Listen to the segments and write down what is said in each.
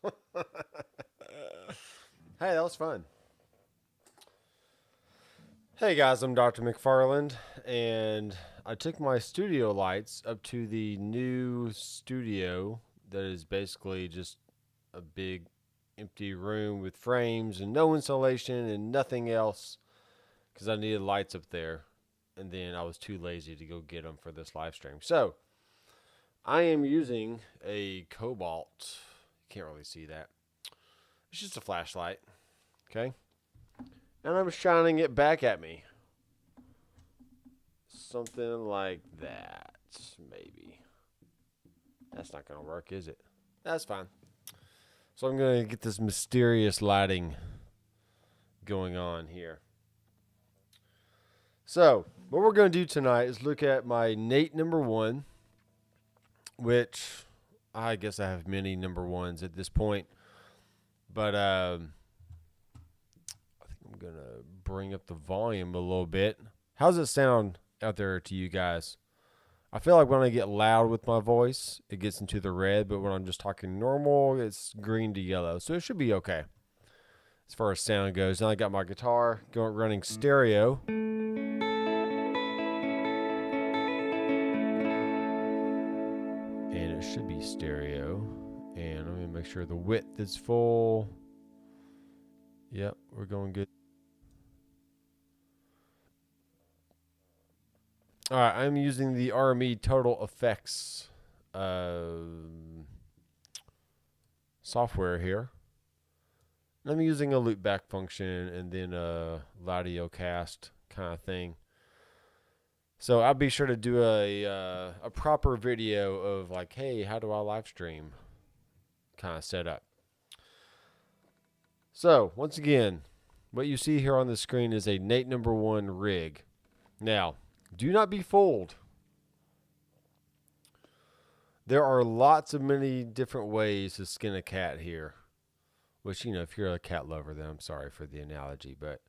Hey, that was fun. Hey guys, I'm Doctor McFarland, and I took my studio lights up to the new studio that is basically just a big empty room with frames and no insulation and nothing else because I needed lights up there. And then I was too lazy to go get them for this live stream. So I am using a Cobalt. You can't really see that. It's just a flashlight, okay? And I'm shining it back at me. Something like that, maybe. That's not going to work, is it? That's fine. So I'm going to get this mysterious lighting going on here. So what we're going to do tonight is look at my Nate number 1, which I guess I have many number 1s at this point. But I think I'm going to bring up the volume a little bit. How's it sound out there to you guys? I feel like when I get loud with my voice, it gets into the red, but when I'm just talking normal, it's green to yellow. So it should be okay as far as sound goes. Now I got my guitar running stereo. And it should be stereo. And I'm going to make sure the width is full. Yep, we're going good. All right, I'm using the RME Total Effects software here. And I'm using a loopback function and then a Laudio cast kind of thing. So I'll be sure to do a proper video of like, hey, how do I live stream kind of setup. So once again, what you see here on the screen is a Nate number 1 rig. Now, do not be fooled. There are lots of many different ways to skin a cat here. Which, you know, if you're a cat lover, then I'm sorry for the analogy. But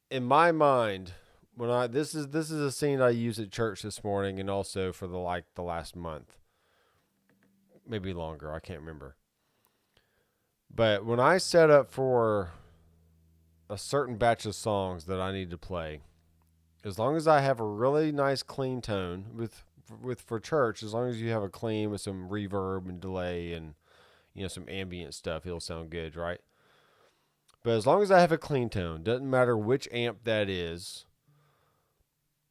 in my mind, when this is a scene I used at church this morning and also for the last month. Maybe longer, I can't remember. But when I set up for a certain batch of songs that I need to play, as long as I have a really nice clean tone with for church, as long as you have a clean with some reverb and delay and some ambient stuff, it'll sound good, right? But as long as I have a clean tone, doesn't matter which amp that is.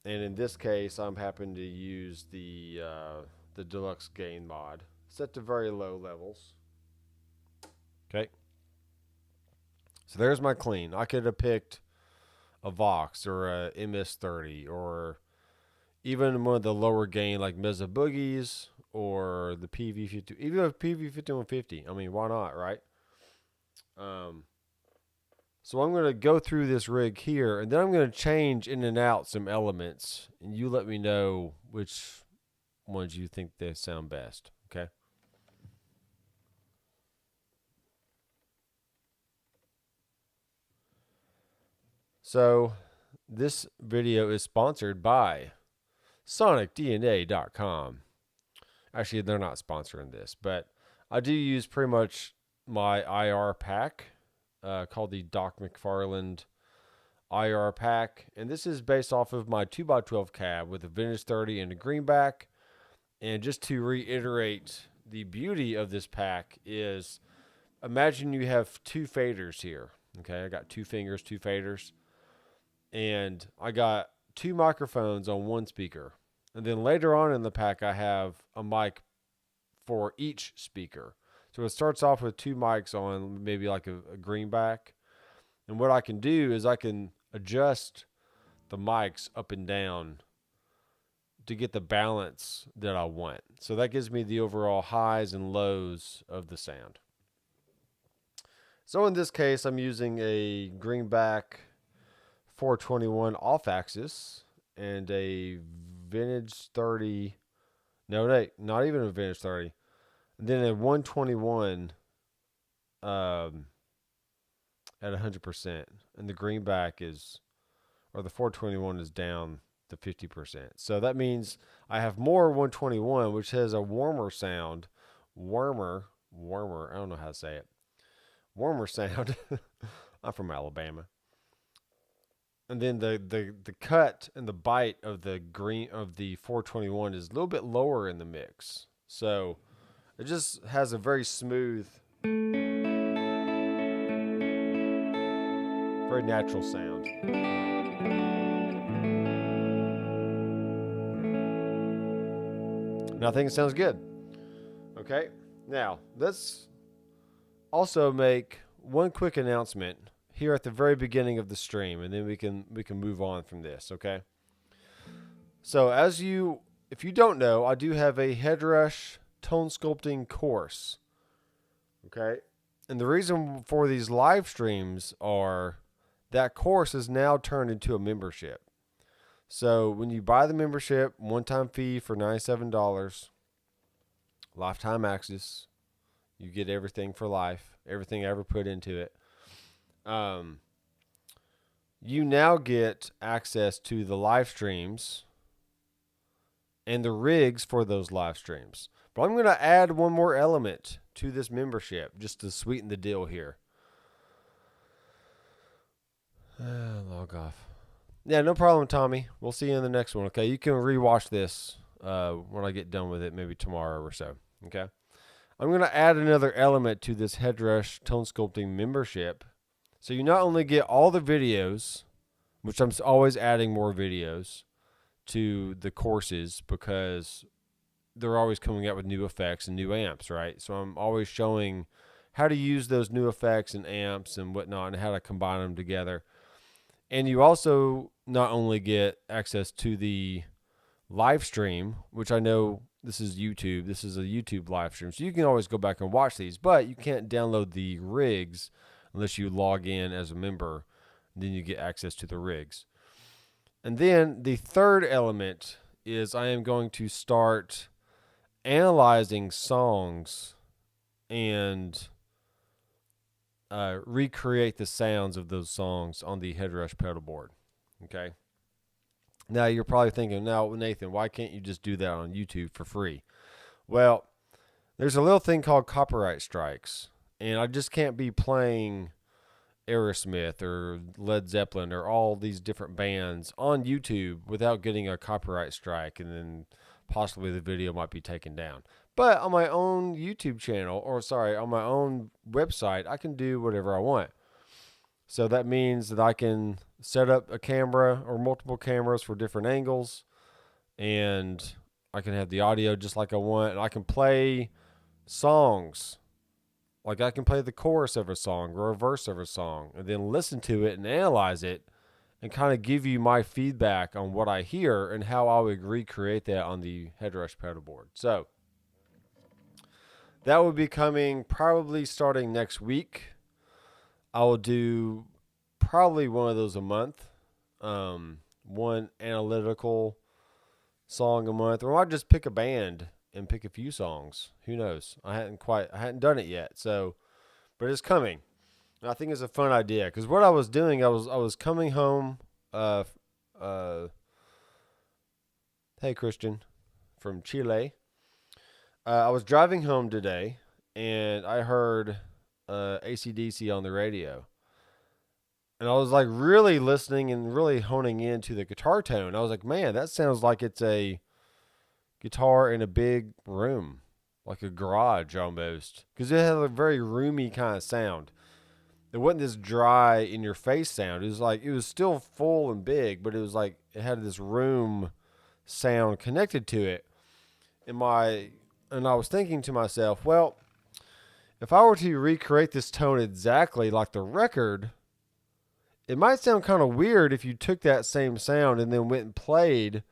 And in this case, I'm happen to use the deluxe gain mod, set to very low levels. Okay. So there's my clean. I could have picked a Vox or a MS-30 or even one of the lower gain like Mesa Boogies or the PV50, even a PV5150. I mean, why not, right? So I'm going to go through this rig here, and then I'm going to change in and out some elements, and you let me know which ones you think they sound best, okay? So this video is sponsored by sonicdna.com. Actually, they're not sponsoring this, but I do use pretty much my IR pack called the Doctor McFarland IR pack. And this is based off of my 2x12 cab with a vintage 30 and a greenback. And just to reiterate, the beauty of this pack is imagine you have 2 faders here. Okay, I got 2 fingers, 2 faders. And I got 2 microphones on 1 speaker. And then later on in the pack, I have a mic for each speaker. So it starts off with 2 mics on maybe like a greenback. And what I can do is I can adjust the mics up and down to get the balance that I want. So that gives me the overall highs and lows of the sound. So in this case, I'm using a greenback 421 off axis and a vintage 30. No, not even a vintage 30. And then a 121 at 100%. And the greenback or the 421 is down to 50%. So that means I have more 121, which has a warmer sound, warmer warmer. I don't know how to say it. Warmer sound. I'm from Alabama. And then the cut and the bite of the green of the 421 is a little bit lower in the mix. So it just has a very smooth, very natural sound. And I think it sounds good. Okay. Now, let's also make one quick announcement here at the very beginning of the stream, and then we can move on from this, okay? So if you don't know, I do have a Headrush tone sculpting course, okay? And the reason for these live streams are that course is now turned into a membership. So when you buy the membership, one-time fee for $97, lifetime access, you get everything for life, everything I ever put into it. You now get access to the live streams and the rigs for those live streams. But I'm going to add one more element to this membership just to sweeten the deal here. Log off. Yeah, no problem, Tommy. We'll see you in the next one, okay? You can rewatch this when I get done with it, maybe tomorrow or so, okay? I'm going to add another element to this Headrush tone sculpting membership. So you not only get all the videos, which I'm always adding more videos to the courses because they're always coming out with new effects and new amps, right? So I'm always showing how to use those new effects and amps and whatnot and how to combine them together. And you also not only get access to the live stream, which I know this is YouTube. This is a YouTube live stream. So you can always go back and watch these, but you can't download the rigs unless you log in as a member. Then you get access to the rigs. And then the third element is I am going to start analyzing songs and recreate the sounds of those songs on the Headrush pedal board. Okay. Now you're probably thinking, now Nathan, why can't you just do that on YouTube for free? Well, there's a little thing called copyright strikes, and I just can't be playing Aerosmith or Led Zeppelin or all these different bands on YouTube without getting a copyright strike, and then possibly the video might be taken down. But on my own YouTube channel, on my own website, I can do whatever I want. So that means that I can set up a camera or multiple cameras for different angles, and I can have the audio just like I want, and I can play songs. Like I can play the chorus of a song or a verse of a song and then listen to it and analyze it and kind of give you my feedback on what I hear and how I would recreate that on the Headrush pedal board. So that will be coming probably starting next week. I will do probably one of those a month, one analytical song a month, or I might just pick a band and pick a few songs. Who knows? I hadn't done it yet. So, but it's coming. And I think it's a fun idea because what I was doing, I was coming home. Hey Christian, from Chile. I was driving home today, and I heard AC/DC on the radio. And I was like really listening and really honing into the guitar tone. I was like, man, that sounds like it's a guitar in a big room, like a garage almost. Because it had a very roomy kind of sound. It wasn't this dry in your face sound. It was like, it was still full and big, but it was like, it had this room sound connected to it. And I was thinking to myself, well, if I were to recreate this tone exactly like the record, it might sound kind of weird if you took that same sound and then went and played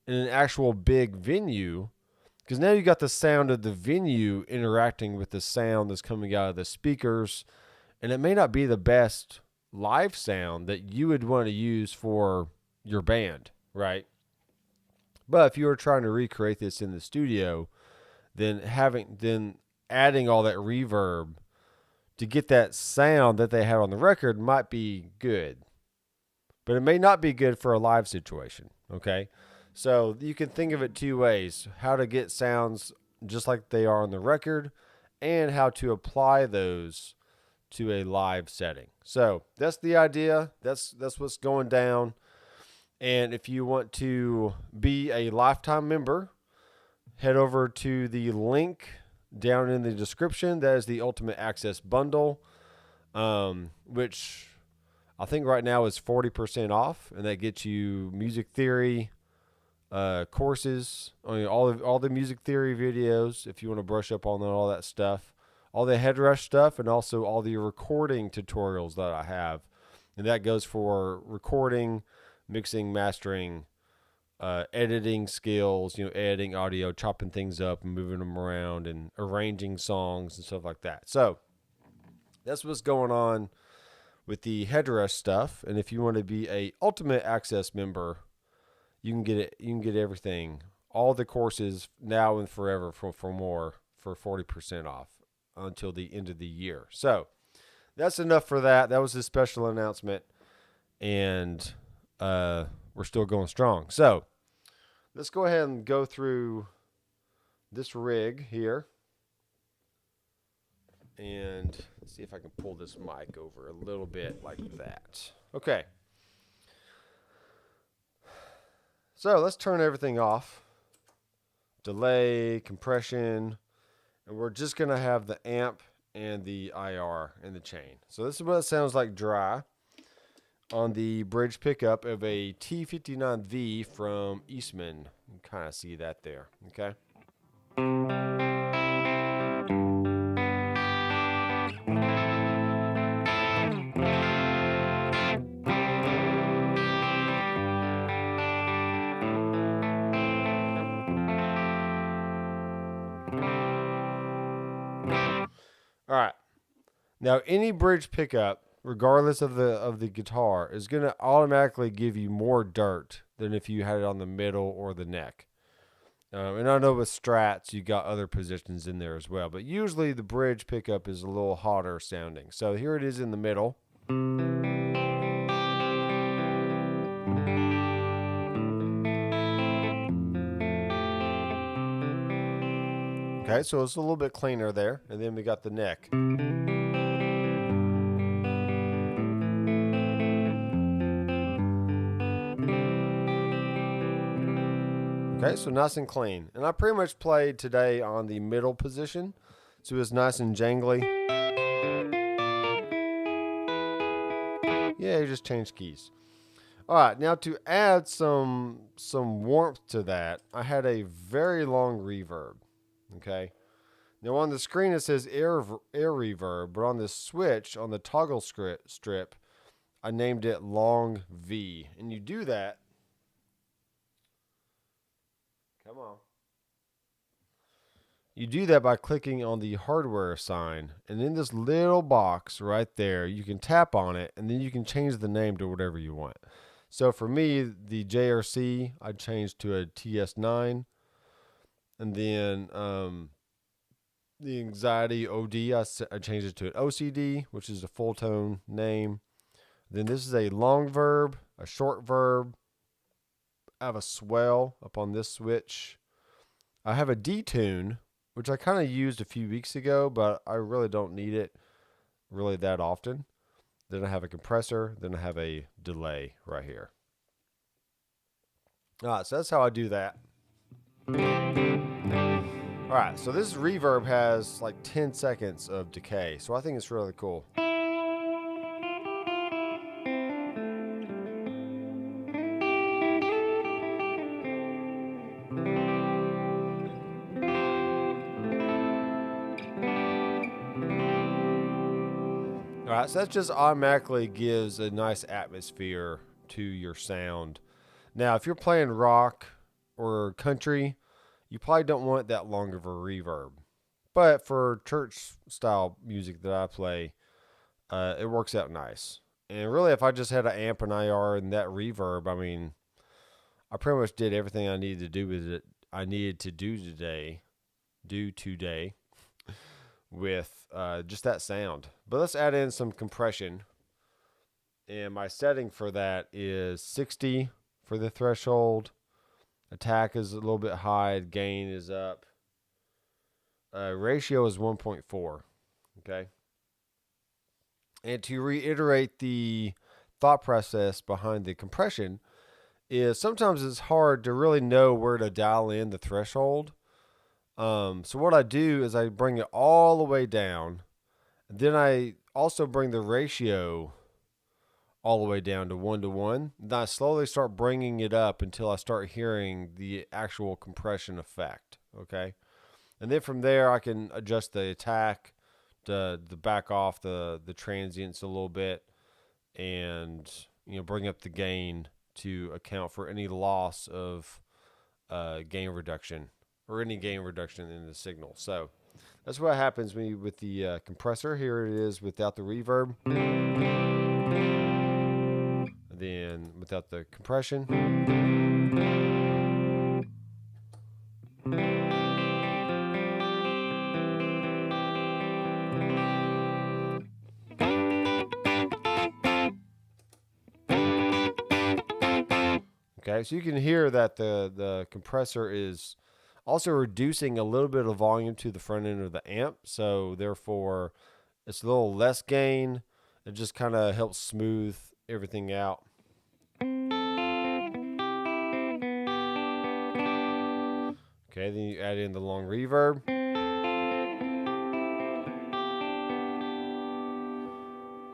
in an actual big venue, because now you got the sound of the venue interacting with the sound that's coming out of the speakers, and it may not be the best live sound that you would want to use for your band, right? But if you were trying to recreate this in the studio, then adding all that reverb to get that sound that they had on the record might be good. But it may not be good for a live situation, okay? So you can think of it two ways: how to get sounds just like they are on the record, and how to apply those to a live setting. So that's the idea. That's what's going down. And if you want to be a lifetime member, head over to the link down in the description. That is the Ultimate Access Bundle, which I think right now is 40% off, and that gets you music theory courses, all the music theory videos if you want to brush up on all that stuff, all the Headrush stuff, and also all the recording tutorials that I have. And that goes for recording, mixing, mastering, editing skills, editing audio, chopping things up and moving them around and arranging songs and stuff like that. So that's what's going on with the Headrush stuff. And if you want to be a Ultimate Access member, you can get it. You can get everything, all the courses now and forever for more for 40% off until the end of the year. So that's enough for that. That was a special announcement, and we're still going strong. So let's go ahead and go through this rig here, and see if I can pull this mic over a little bit like that. Okay. So let's turn everything off. Delay, compression, and we're just going to have the amp and the IR in the chain. So this is what it sounds like dry on the bridge pickup of a T59V from Eastman. You can kind of see that there, okay? All right. Now, any bridge pickup, regardless of the guitar, is going to automatically give you more dirt than if you had it on the middle or the neck. And I know with Strats, you got other positions in there as well. But usually the bridge pickup is a little hotter sounding. So here it is in the middle. Okay, so it's a little bit cleaner there. And then we got the neck. Okay, so nice and clean. And I pretty much played today on the middle position. So it's nice and jangly. Yeah, you just change keys. All right, now to add some warmth to that, I had a very long reverb. Okay. Now on the screen it says air reverb, but on the switch, on the toggle strip, I named it long V. And you do that. Come on. You do that by clicking on the hardware sign. And in this little box right there, you can tap on it, and then you can change the name to whatever you want. So for me, the JRC, I changed to a TS9. And then the Anxiety OD, I changed it to an OCD, which is a full tone name. Then this is a long verb, a short verb. I have a swell up on this switch. I have a detune, which I kind of used a few weeks ago, but I really don't need it really that often. Then I have a compressor. Then I have a delay right here. All right, so that's how I do that. All right, so this reverb has like 10 seconds of decay, so I think it's really cool. All right, so that just automatically gives a nice atmosphere to your sound. Now, if you're playing rock or country, you probably don't want that long of a reverb. But for church style music that I play, it works out nice. And really, if I just had an amp and IR and that reverb, I mean, I pretty much did everything I needed to do with it. I needed to do today with just that sound. But let's add in some compression. And my setting for that is 60 for the threshold. Attack is a little bit high. Gain is up. ratio is 1.4. Okay. And to reiterate the thought process behind the compression is sometimes it's hard to really know where to dial in the threshold. So what I do is I bring it all the way down. Then I also bring the ratio all the way down to 1:1. Then I slowly start bringing it up until I start hearing the actual compression effect. Okay. And then from there, I can adjust the attack to back off the transients a little bit, and bring up the gain to account for any loss of gain reduction or any gain reduction in the signal. So that's what happens with the compressor. Here it is without the reverb, then without the compression. Okay, so you can hear that the compressor is also reducing a little bit of volume to the front end of the amp, so therefore it's a little less gain. It just kind of helps smooth everything out. Okay, then you add in the long reverb.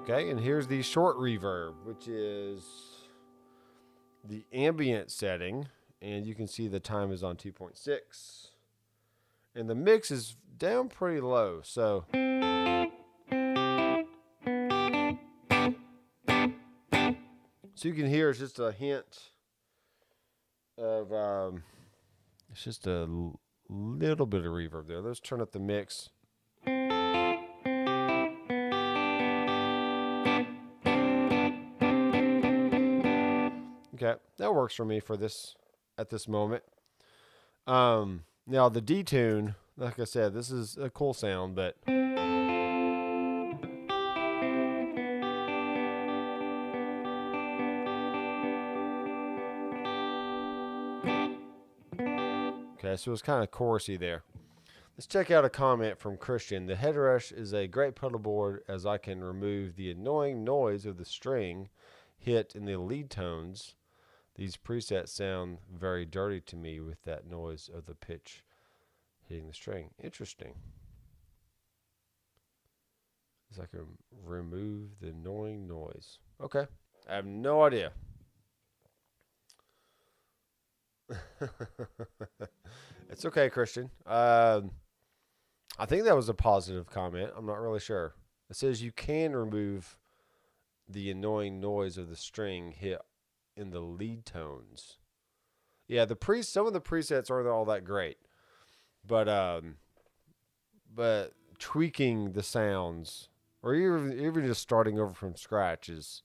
Okay, and here's the short reverb, which is the ambient setting, and you can see the time is on 2.6, and the mix is down pretty low, so you can hear it's just a hint of it's just a little bit of reverb there. Let's turn up the mix. Okay, that works for me for this at this moment. Now the detune, like I said, this is a cool sound, but okay, so it's kind of chorusy there. Let's check out a comment from Christian. The Headrush is a great pedal board as I can remove the annoying noise of the string hit in the lead tones. These presets sound very dirty to me with that noise of the pitch hitting the string. Interesting. As I can remove the annoying noise. Okay. I have no idea. It's okay, Christian. I think that was a positive comment. I'm not really sure. It says you can remove the annoying noise of the string hit in the lead tones. Yeah, some of the presets aren't all that great, but tweaking the sounds or even just starting over from scratch is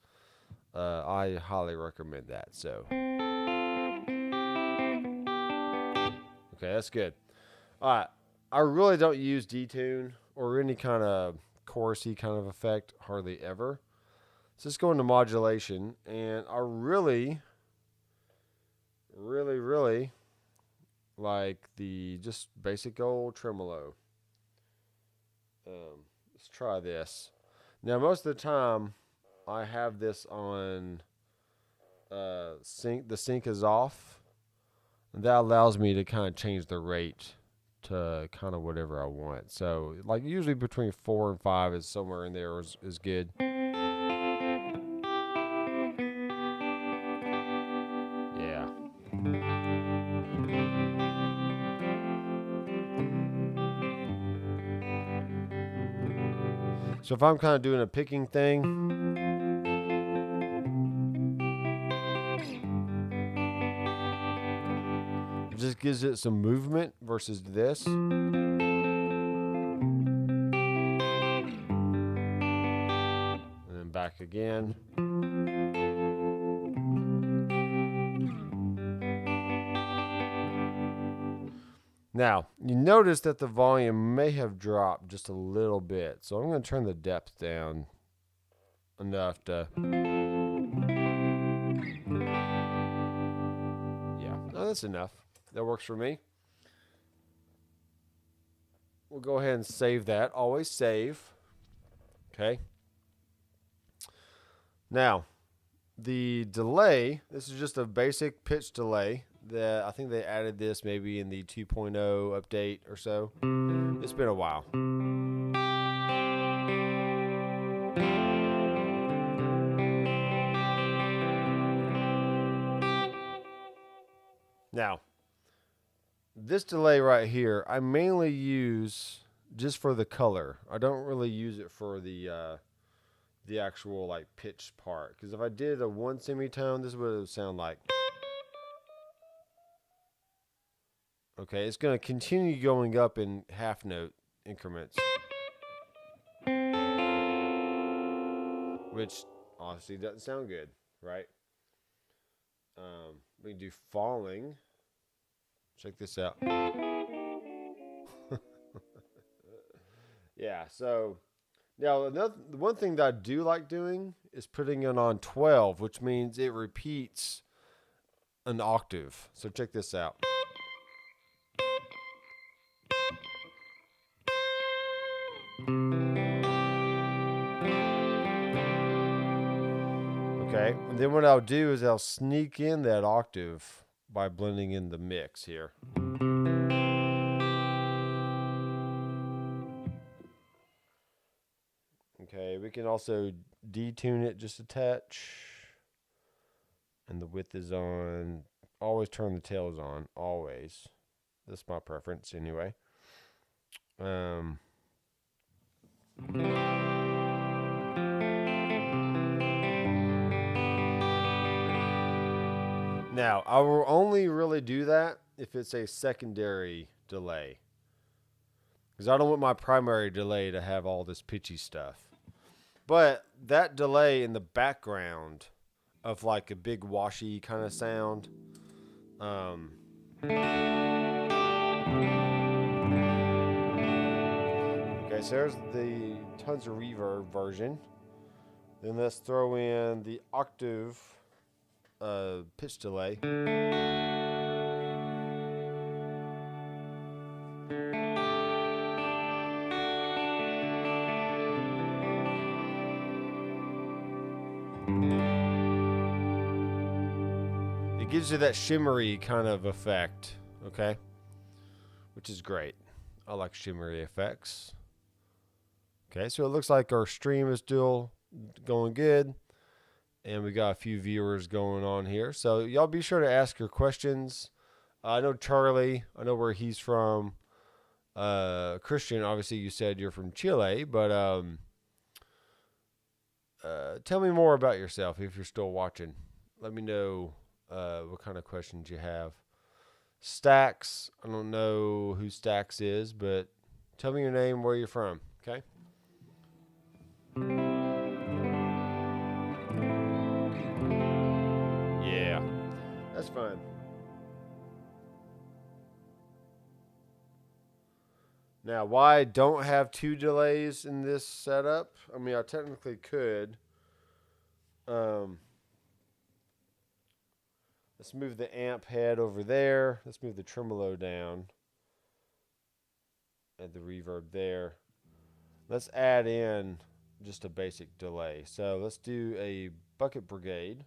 I highly recommend that. So okay, that's good. All right, I really don't use detune or any kind of chorusy kind of effect hardly ever. So let's go into modulation, and I really like the just basic old tremolo. Let's try this. Now, most of the time, I have this on sync. The sync is off, and that allows me to kind of change the rate to kind of whatever I want. So, like usually between 4 and 5 is somewhere in there is good. So if I'm kind of doing a picking thing, it just gives it some movement versus this. And then back again. Now, you notice that the volume may have dropped just a little bit. So I'm going to turn the depth down enough to... Yeah, no, that's enough. That works for me. we'll go ahead and save that. Always save. Okay. Now, the delay, this is just a basic pitch delay that I think they added this maybe in the 2.0 update or so. It's been a while. Now, this delay right here, I mainly use just for the color. I don't really use it for the actual like pitch part. Because if I did a one semitone, this is what it would sound like. Okay, it's going to continue going up in half note increments. Which honestly doesn't sound good, right? We can do falling. Check this out. Yeah, so now one thing that I do like doing is putting it on 12, which means it repeats an octave. So check this out. Okay, and then what I'll do is I'll sneak in that octave by blending in the mix here. Okay, we can also detune it just a touch. And the width is on. Always turn the tails on, always. That's my preference anyway. Now, I will only really do that if it's a secondary delay. Because I don't want my primary delay to have all this pitchy stuff. But that delay in the background of like a big washy kind of sound. Okay, so there's the tons of reverb version. Then let's throw in the octave pitch delay. It gives you that shimmery kind of effect, okay? Which is great. I like shimmery effects. Okay, so it looks like our stream is still going good. And we got a few viewers going on here. So y'all be sure to ask your questions. I know Charlie. I know where he's from. Christian, obviously you said you're from Chile. But tell me more about yourself if you're still watching. Let me know what kind of questions you have. Stacks. I don't know who Stacks is, but tell me your name, where you're from. Okay? Yeah, that's fine. Now, why I don't have two delays in this setup? I mean, I technically could. Let's move the amp head over there. Let's move the tremolo down. Add the reverb there. Let's add in just a basic delay. So let's do a bucket brigade.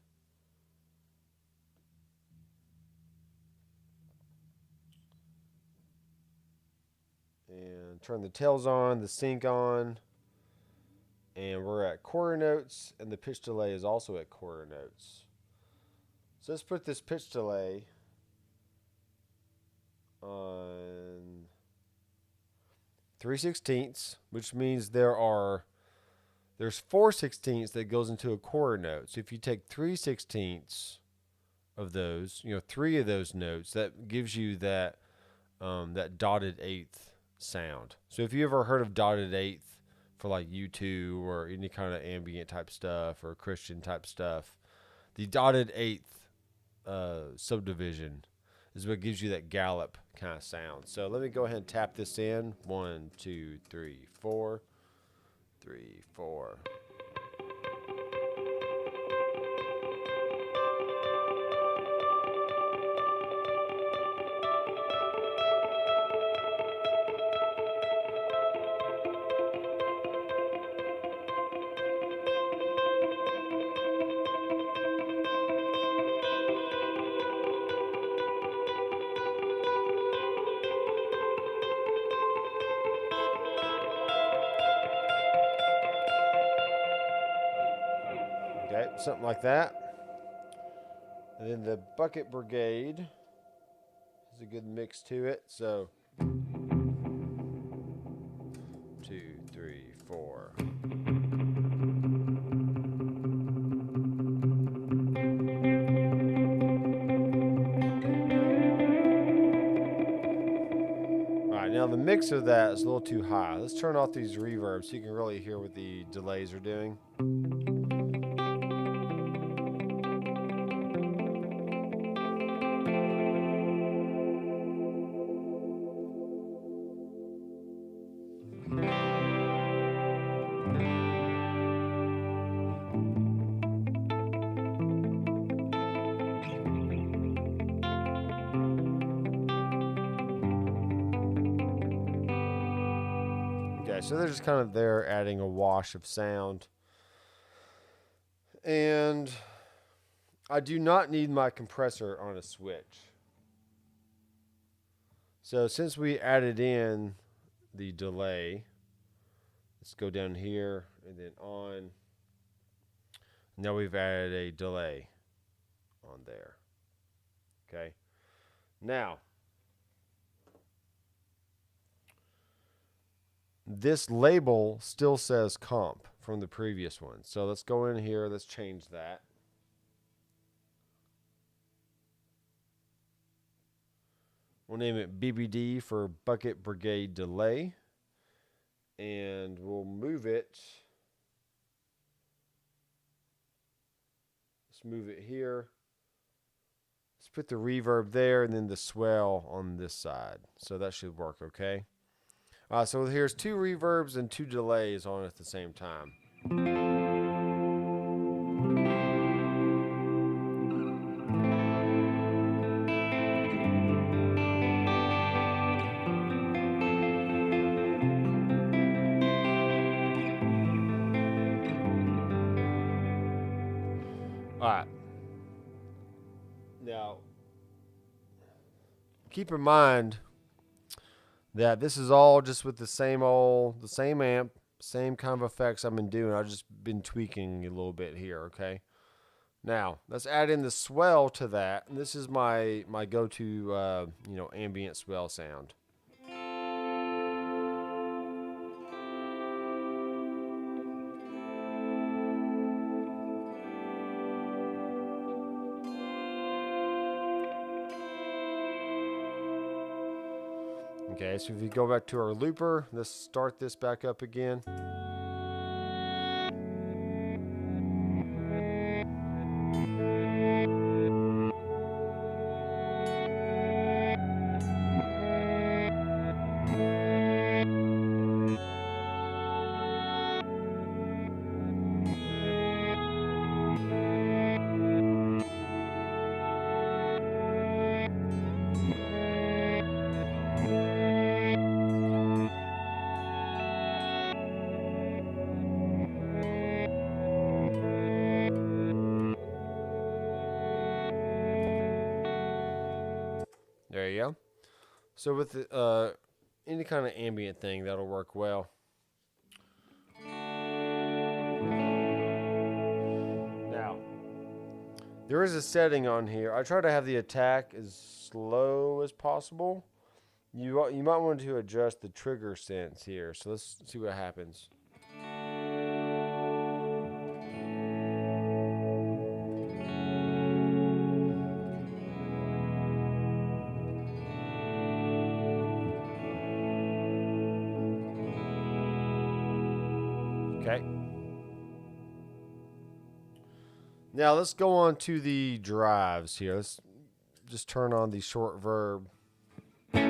And turn the tails on, the sync on. And we're at quarter notes, and the pitch delay is also at quarter notes. So let's put this pitch delay on 3/16, which means there's 4/16 that goes into a quarter note. So if you take 3/16 of those, 3 of those notes, that gives you that that dotted eighth sound. So if you ever heard of dotted eighth for like U2 or any kind of ambient type stuff or Christian type stuff, the dotted eighth subdivision is what gives you that gallop kind of sound. So let me go ahead and tap this in. 1, 2, 3, 4. 3, 4. Okay, something like that. And then the bucket brigade has a good mix to it. So 2, 3, 4. Alright, now the mix of that is a little too high. Let's turn off these reverbs so you can really hear what the delays are doing. Okay, so they're just kind of there adding a wash of sound. And I do not need my compressor on a switch. So since we added in the delay, let's go down here and then on. Now we've added a delay on there. Okay. Now, this label still says comp from the previous one. So let's go in here. Let's change that. We'll name it BBD for Bucket Brigade Delay. And we'll move it. Let's move it here. Let's put the reverb there and then the swell on this side. So that should work okay. So here's 2 reverbs and 2 delays on at the same time. Alright. Now, keep in mind that this is all just with the same amp, same kind of effects I've been doing. I've just been tweaking a little bit here, okay? Now, let's add in the swell to that. And this is my go-to, ambient swell sound. Okay, so if you go back to our looper, let's start this back up again. There you go. So with the, any kind of ambient thing, that'll work well. Now, there is a setting on here. I try to have the attack as slow as possible. You might want to adjust the trigger sense here. So let's see what happens. Okay. Now let's go on to the drives here. Let's just turn on the short verb. All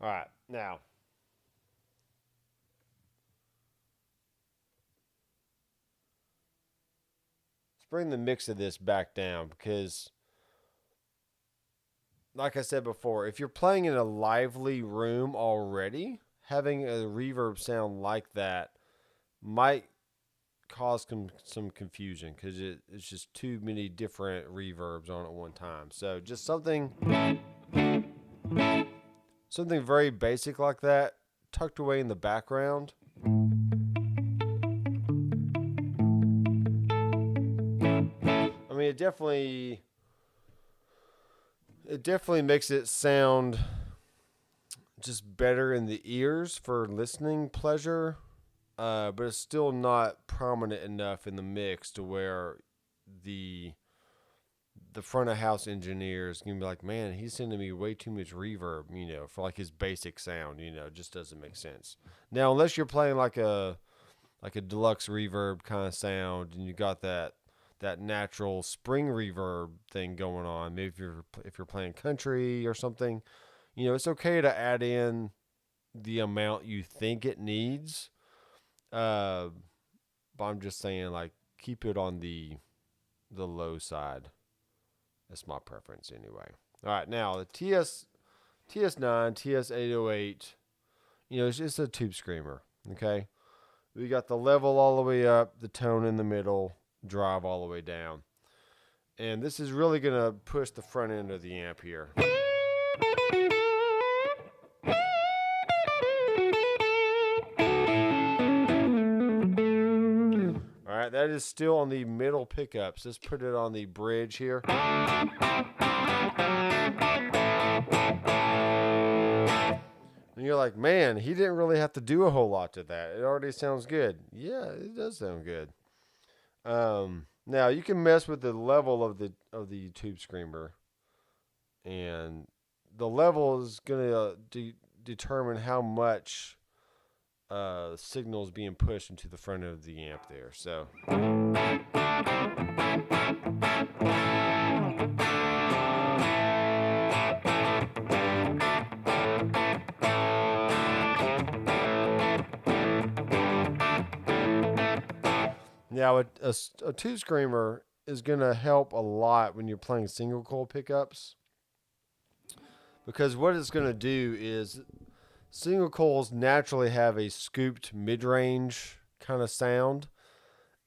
right, now. Let's bring the mix of this back down because, like I said before, if you're playing in a lively room already, having a reverb sound like that might cause some confusion because it's just too many different reverbs on at one time. So just something very basic like that tucked away in the background. I mean, it definitely makes it sound just better in the ears for listening pleasure, but it's still not prominent enough in the mix to where the front of house engineer is gonna be like, man, he's sending me way too much reverb, for like his basic sound, it just doesn't make sense. Now, unless you're playing like a deluxe reverb kind of sound, and you got that natural spring reverb thing going on, maybe if you're playing country or something, it's okay to add in the amount you think it needs. But I'm just saying, like, keep it on the low side. That's my preference anyway. All right, now the TS9, TS808, it's just a tube screamer, okay? We got the level all the way up, the tone in the middle, drive all the way down. And this is really going to push the front end of the amp here. All right, that is still on the middle pickups. Let's put it on the bridge here. And you're like, man, he didn't really have to do a whole lot to that. It already sounds good. Yeah, it does sound good. Now you can mess with the level of the tube screamer, and the level is gonna determine how much signal is being pushed into the front of the amp there. So. Now, a tube screamer is going to help a lot when you're playing single coil pickups, because what it's going to do is single coils naturally have a scooped mid-range kind of sound,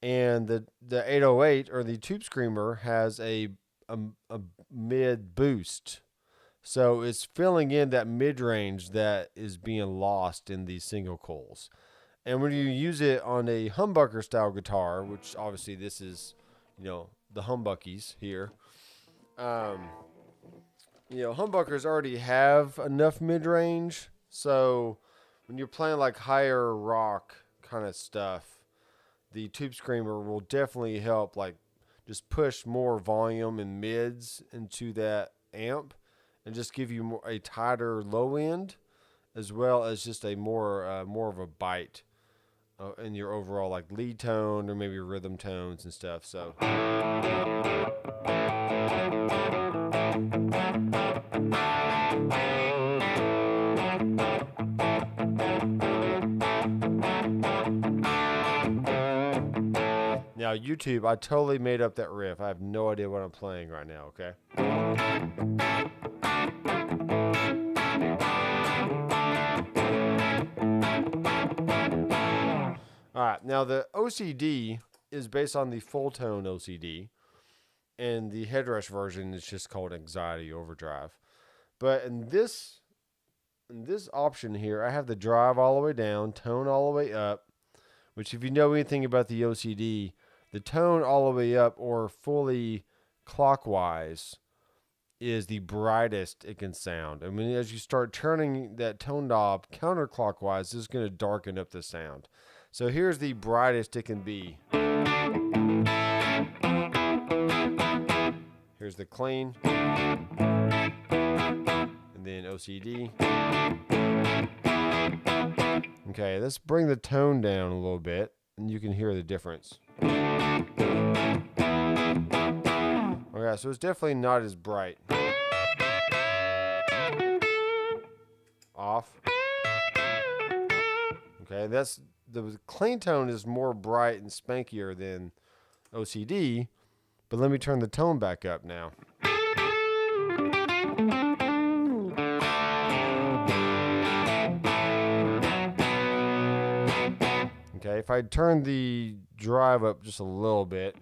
and the 808 or the tube screamer has a mid boost. So it's filling in that mid-range that is being lost in these single coils. And when you use it on a humbucker style guitar, which obviously this is, the humbuckies here, humbuckers already have enough mid-range. So when you're playing like higher rock kind of stuff, the tube screamer will definitely help, like, just push more volume and mids into that amp and just give you a tighter low end, as well as just a more of a bite in your overall, like, lead tone or maybe rhythm tones and stuff. So now YouTube, I totally made up that riff. I have no idea what I'm playing right now, okay? All right, now the OCD is based on the full tone OCD, and the Headrush version is just called Anxiety Overdrive. But in this option here, I have the drive all the way down, tone all the way up, which, if you know anything about the OCD, the tone all the way up or fully clockwise is the brightest it can sound. I mean, as you start turning that tone knob counterclockwise, this is going to darken up the sound. So here's the brightest it can be. Here's the clean. And then OCD. Okay, let's bring the tone down a little bit, and you can hear the difference. Okay, so it's definitely not as bright. Off. Okay, that's the clean tone is more bright and spankier than OCD, but let me turn the tone back up now. Okay, if I turn the drive up just a little bit.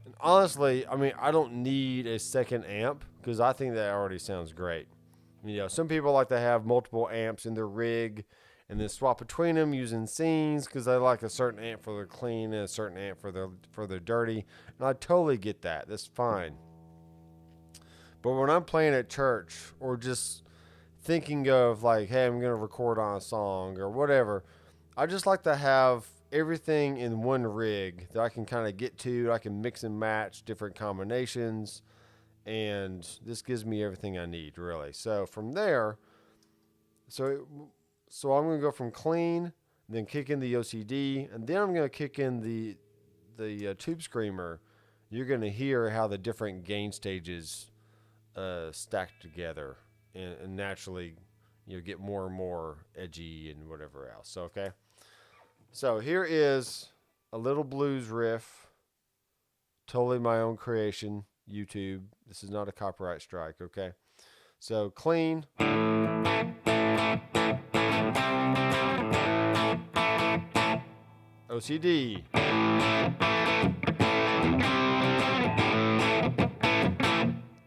And honestly, I mean, I don't need a second amp because I think that already sounds great. You know, some people like to have multiple amps in their rig and then swap between them using scenes because they like a certain amp for their clean and a certain amp for their dirty. And I totally get that. That's fine. But when I'm playing at church or just thinking of like, hey, I'm going to record on a song or whatever, I just like to have everything in one rig that I can kind of get to. I can mix and match different combinations, and this gives me everything I need, really. So from there, so I'm going to go from clean, then kick in the OCD, and then I'm going to kick in the tube screamer. You're going to hear how the different gain stages stack together, and naturally, you get more and more edgy and whatever else. So, okay. So here is a little blues riff, totally my own creation, YouTube. This is not a copyright strike, okay? So clean. OCD.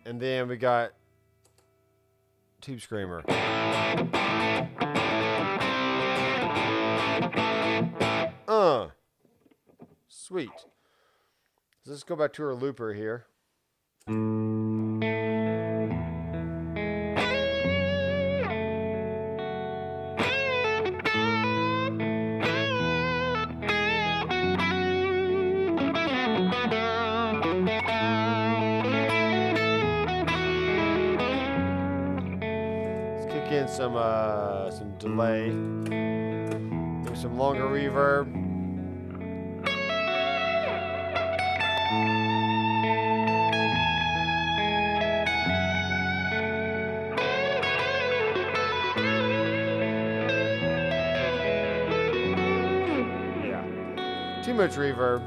And then we got Tube Screamer. Sweet. So let's go back to our looper here. Let's kick in some delay. Maybe some longer reverb. Too much reverb.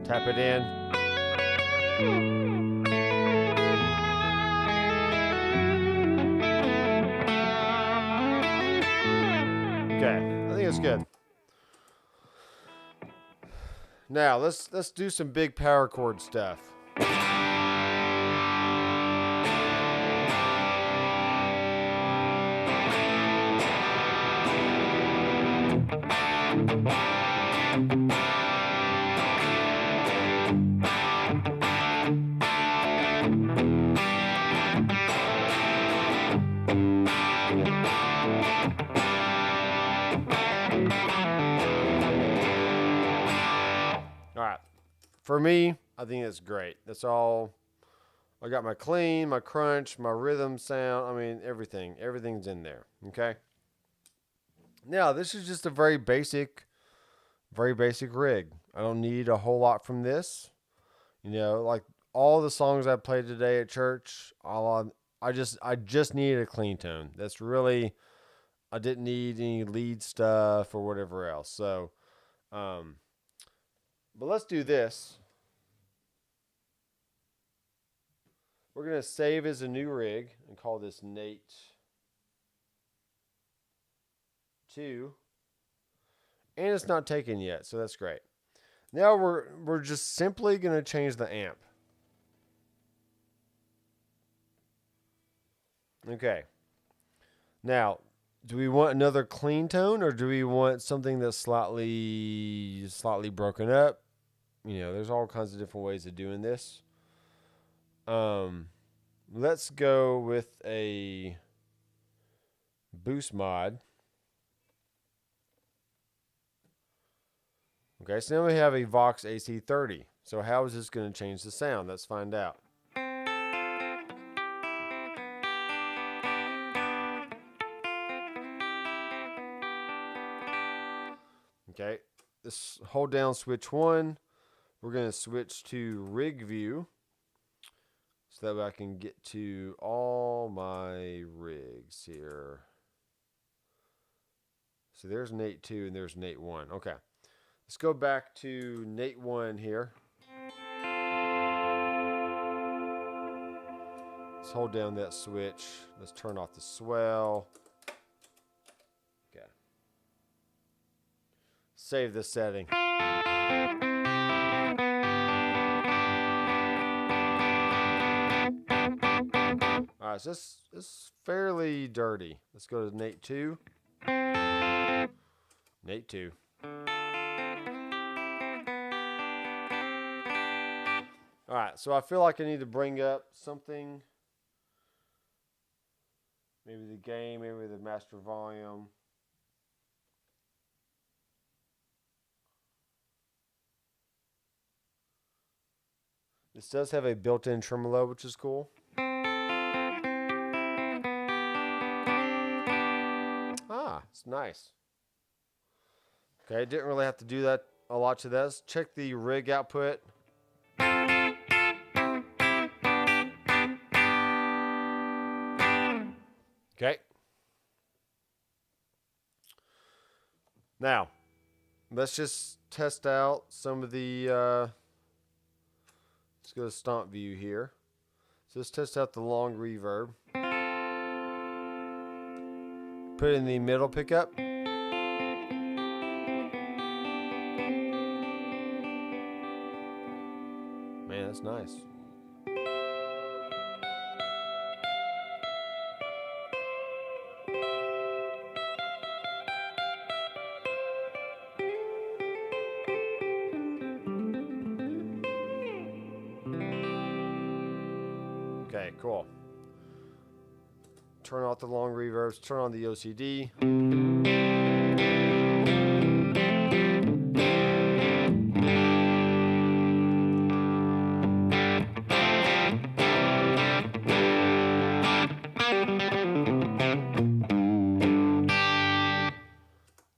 Tap it in. Okay, I think it's good. Now let's do some big power chord stuff. For me, I think it's great. That's all. I got my clean, my crunch, my rhythm sound. I mean, everything. Everything's in there. Okay. Now, this is just a very basic rig. I don't need a whole lot from this. You know, like all the songs I played today at church, I just needed a clean tone. That's really, I didn't need any lead stuff or whatever else. So, but let's do this. We're going to save as a new rig and call this Nate 2. And it's not taken yet, so that's great. Now we're just simply going to change the amp. Okay. Now, do we want another clean tone or do we want something that's slightly broken up? You know, there's all kinds of different ways of doing this. Let's go with a boost mod. Okay, so now we have a Vox AC30. So how is this going to change the sound? Let's find out. Okay, let's hold down switch 1. We're going to switch to rig view so that way I can get to all my rigs here. So there's Nate 2 and there's Nate 1. Okay, let's go back to Nate 1 here. Let's hold down that switch. Let's turn off the swell. Okay. Save this setting. Alright, so this is fairly dirty. Let's go to Nate 2. Nate 2. Alright, so I feel like I need to bring up something. Maybe the gain, maybe the master volume. This does have a built-in tremolo, which is cool. Ah, it's nice. Okay, didn't really have to do that a lot to this. Check the rig output. Okay. Now, let's just test out some of the, let's go to stomp view here. So let's test out the long reverb. Put it in the middle pickup. Man, that's nice. Okay, cool. Turn off the long reverbs, turn on the OCD.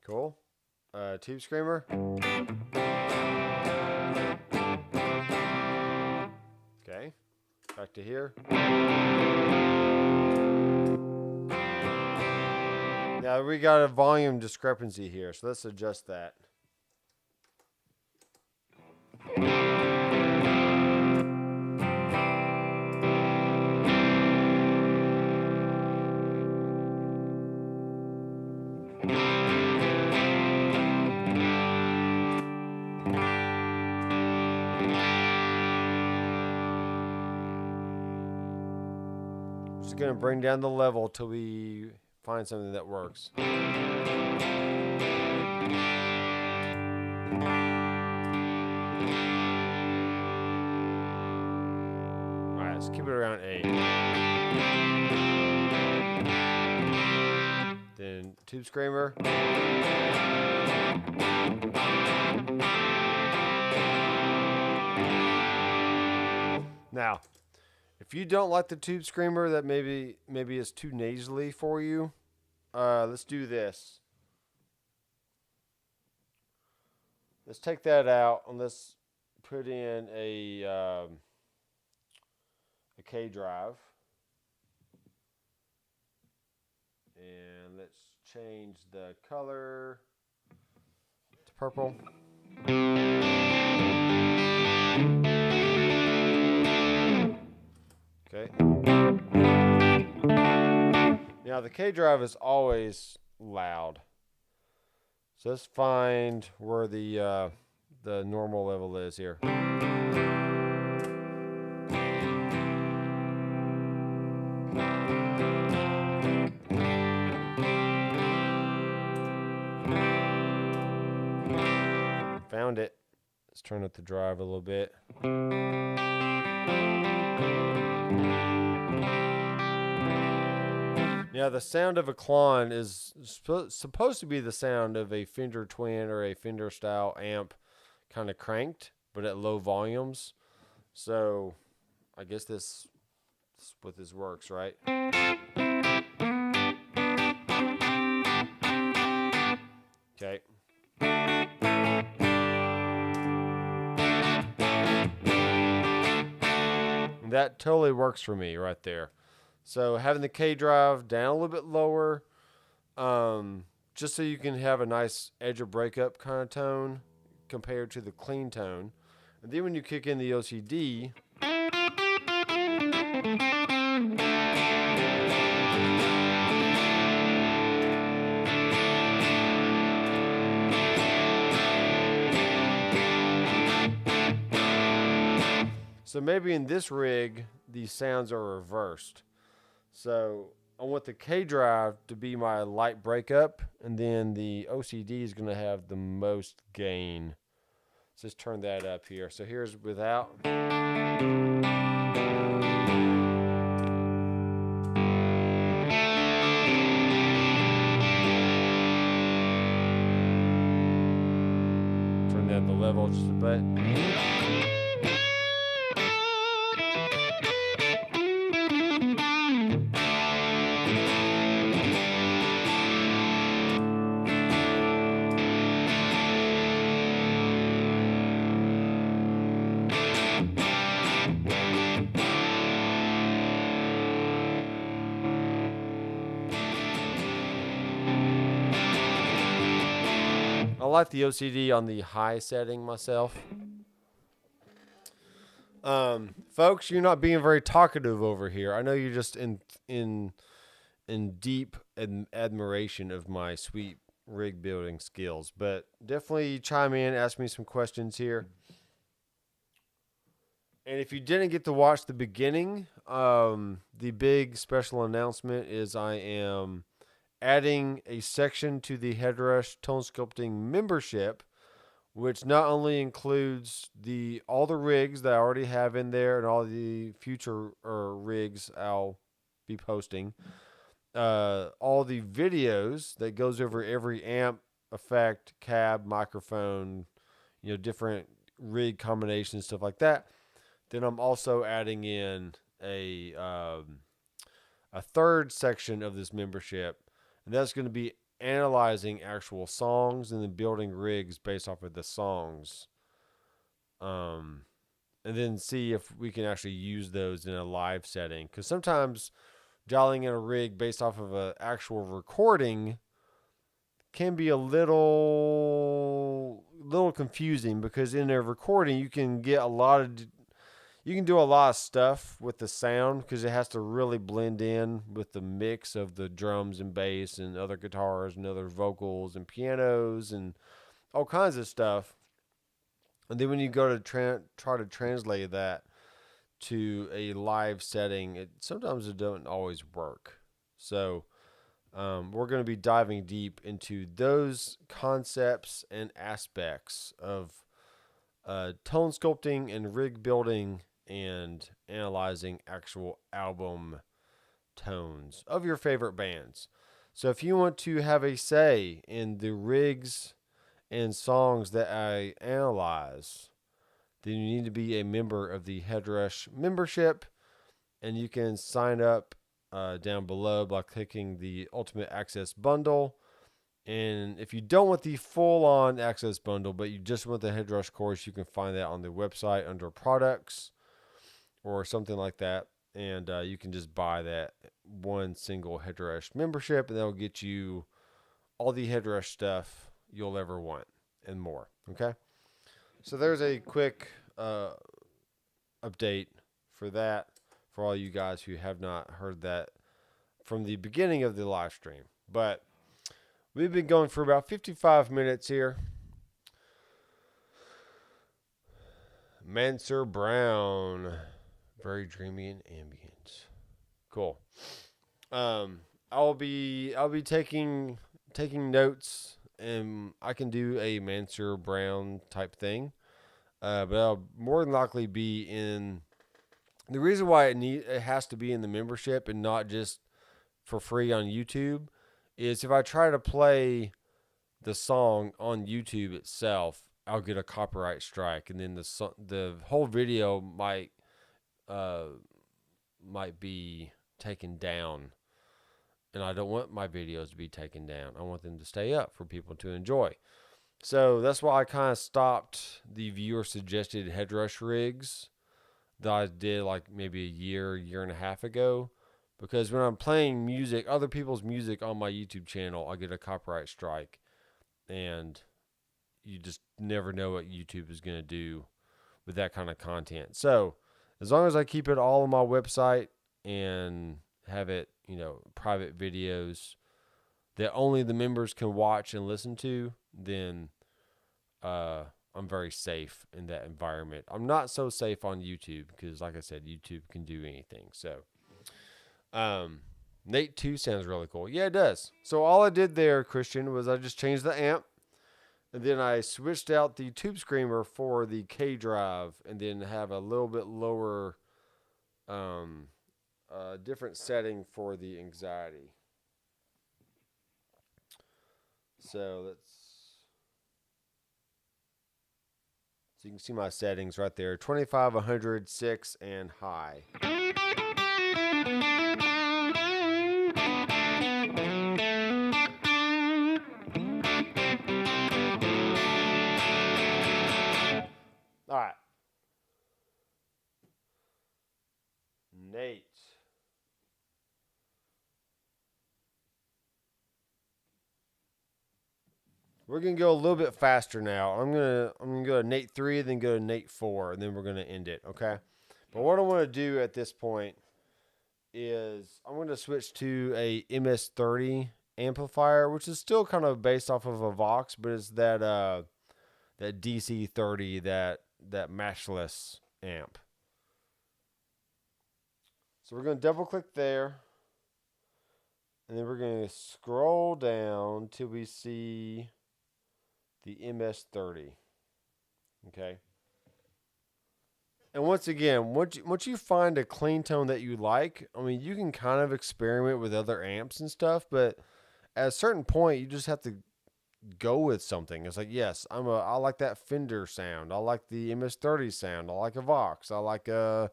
Cool. Tube screamer. Okay. Back to here. Now we got a volume discrepancy here, so let's adjust that. Just going to bring down the level till we find something that works. Alright, let's keep it around 8. Then tube screamer. Now, if you don't like the tube screamer, that maybe is too nasally for you, let's do this. Let's take that out and let's put in a K drive. And let's change the color to purple. Okay. Now the K drive is always loud. So let's find where the normal level is here. Found it. Let's turn up the drive a little bit. Now the sound of a Klon is supposed to be the sound of a Fender Twin or a Fender style amp kind of cranked, but at low volumes. So I guess this is what this works, right? Okay. And that totally works for me right there. So having the K drive down a little bit lower, just so you can have a nice edge of breakup kind of tone compared to the clean tone. And then when you kick in the OCD, So maybe in this rig, these sounds are reversed. So I want the K drive to be my light breakup, and then the OCD is going to have the most gain. Let's just turn that up here. So here's without. Turn down the level just a bit. I like the OCD on the high setting myself. Folks, you're not being very talkative over here. I know you're just in deep admiration of my sweet rig building skills, but definitely chime in, ask me some questions here. And if you didn't get to watch the beginning, the big special announcement is I am adding a section to the Headrush Tone Sculpting membership, which not only includes all the rigs that I already have in there and all the future rigs I'll be posting, all the videos that goes over every amp, effect, cab, microphone, different rig combinations, stuff like that. Then I'm also adding in a third section of this membership, and that's going to be analyzing actual songs and then building rigs based off of the songs. And then see if we can actually use those in a live setting. Because sometimes dialing in a rig based off of an actual recording can be a little confusing, because in a recording you can get you can do a lot of stuff with the sound, because it has to really blend in with the mix of the drums and bass and other guitars and other vocals and pianos and all kinds of stuff. And then when you go to try to translate that to a live setting, sometimes it don't always work. So we're going to be diving deep into those concepts and aspects of tone sculpting and rig building and analyzing actual album tones of your favorite bands. So if you want to have a say in the rigs and songs that I analyze, then you need to be a member of the Headrush membership, and you can sign up down below by clicking the Ultimate Access Bundle. And if you don't want the full-on access bundle, but you just want the Headrush course, you can find that on the website under products or something like that. And you can just buy that one single Headrush membership, and that'll get you all the Headrush stuff you'll ever want and more. Okay? So there's a quick update for that, for all you guys who have not heard that from the beginning of the live stream. But we've been going for about 55 minutes here. Mansur Brown, very dreamy and ambient. Cool. I'll be taking notes, and I can do a Mansur Brown type thing. But I'll more than likely be in. The reason why it has to be in the membership and not just for free on YouTube is if I try to play the song on YouTube itself, I'll get a copyright strike, and then the whole video might be taken down. And I don't want my videos to be taken down. I want them to stay up for people to enjoy. So that's why I kind of stopped the viewer suggested Headrush rigs that I did like maybe a year and a half ago. Because when I'm playing music, other people's music on my YouTube channel, I get a copyright strike. And you just never know what YouTube is going to do with that kind of content. So as long as I keep it all on my website and have it, private videos that only the members can watch and listen to, then I'm I'm very safe in that environment. I'm not so safe on YouTube because, like I said, YouTube can do anything. So, Nate 2 sounds really cool. Yeah, it does. So all I did there, Christian, was I just changed the amp, and then I switched out the tube screamer for the K drive, and then have a little bit lower, different setting for the anxiety. So you can see my settings right there: 25, 100, 6, and high. All right. Nate. We're gonna go a little bit faster now. I'm gonna go to Nate 3, then go to Nate 4, and then we're gonna end it. Okay. But what I want to do at this point is I'm going to switch to a MS30 amplifier, which is still kind of based off of a Vox, but it's that DC30, that matchless amp. So we're going to double click there, and then we're going to scroll down till we see the MS30. Okay. And once again, once you find a clean tone that you like, I mean, you can kind of experiment with other amps and stuff, but at a certain point, you just have to go with something. It's like, yes, I like that Fender sound. I like the MS30 sound. I like a Vox. I like the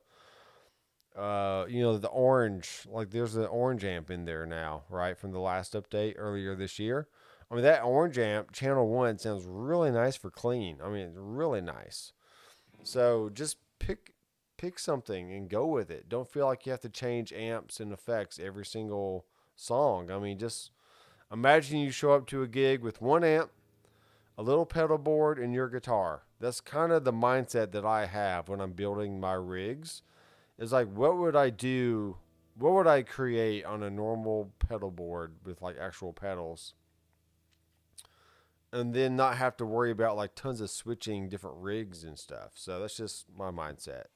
orange. Like, there's an orange amp in there now, right, from the last update earlier this year. I mean, that orange amp, channel 1, sounds really nice for clean. I mean, it's really nice. So just pick something and go with it. Don't feel like you have to change amps and effects every single song. I mean, just imagine you show up to a gig with one amp, a little pedal board, and your guitar. That's kind of the mindset that I have when I'm building my rigs. It's like, what would I do? What would I create on a normal pedal board with like actual pedals? And then not have to worry about like tons of switching different rigs and stuff. So that's just my mindset.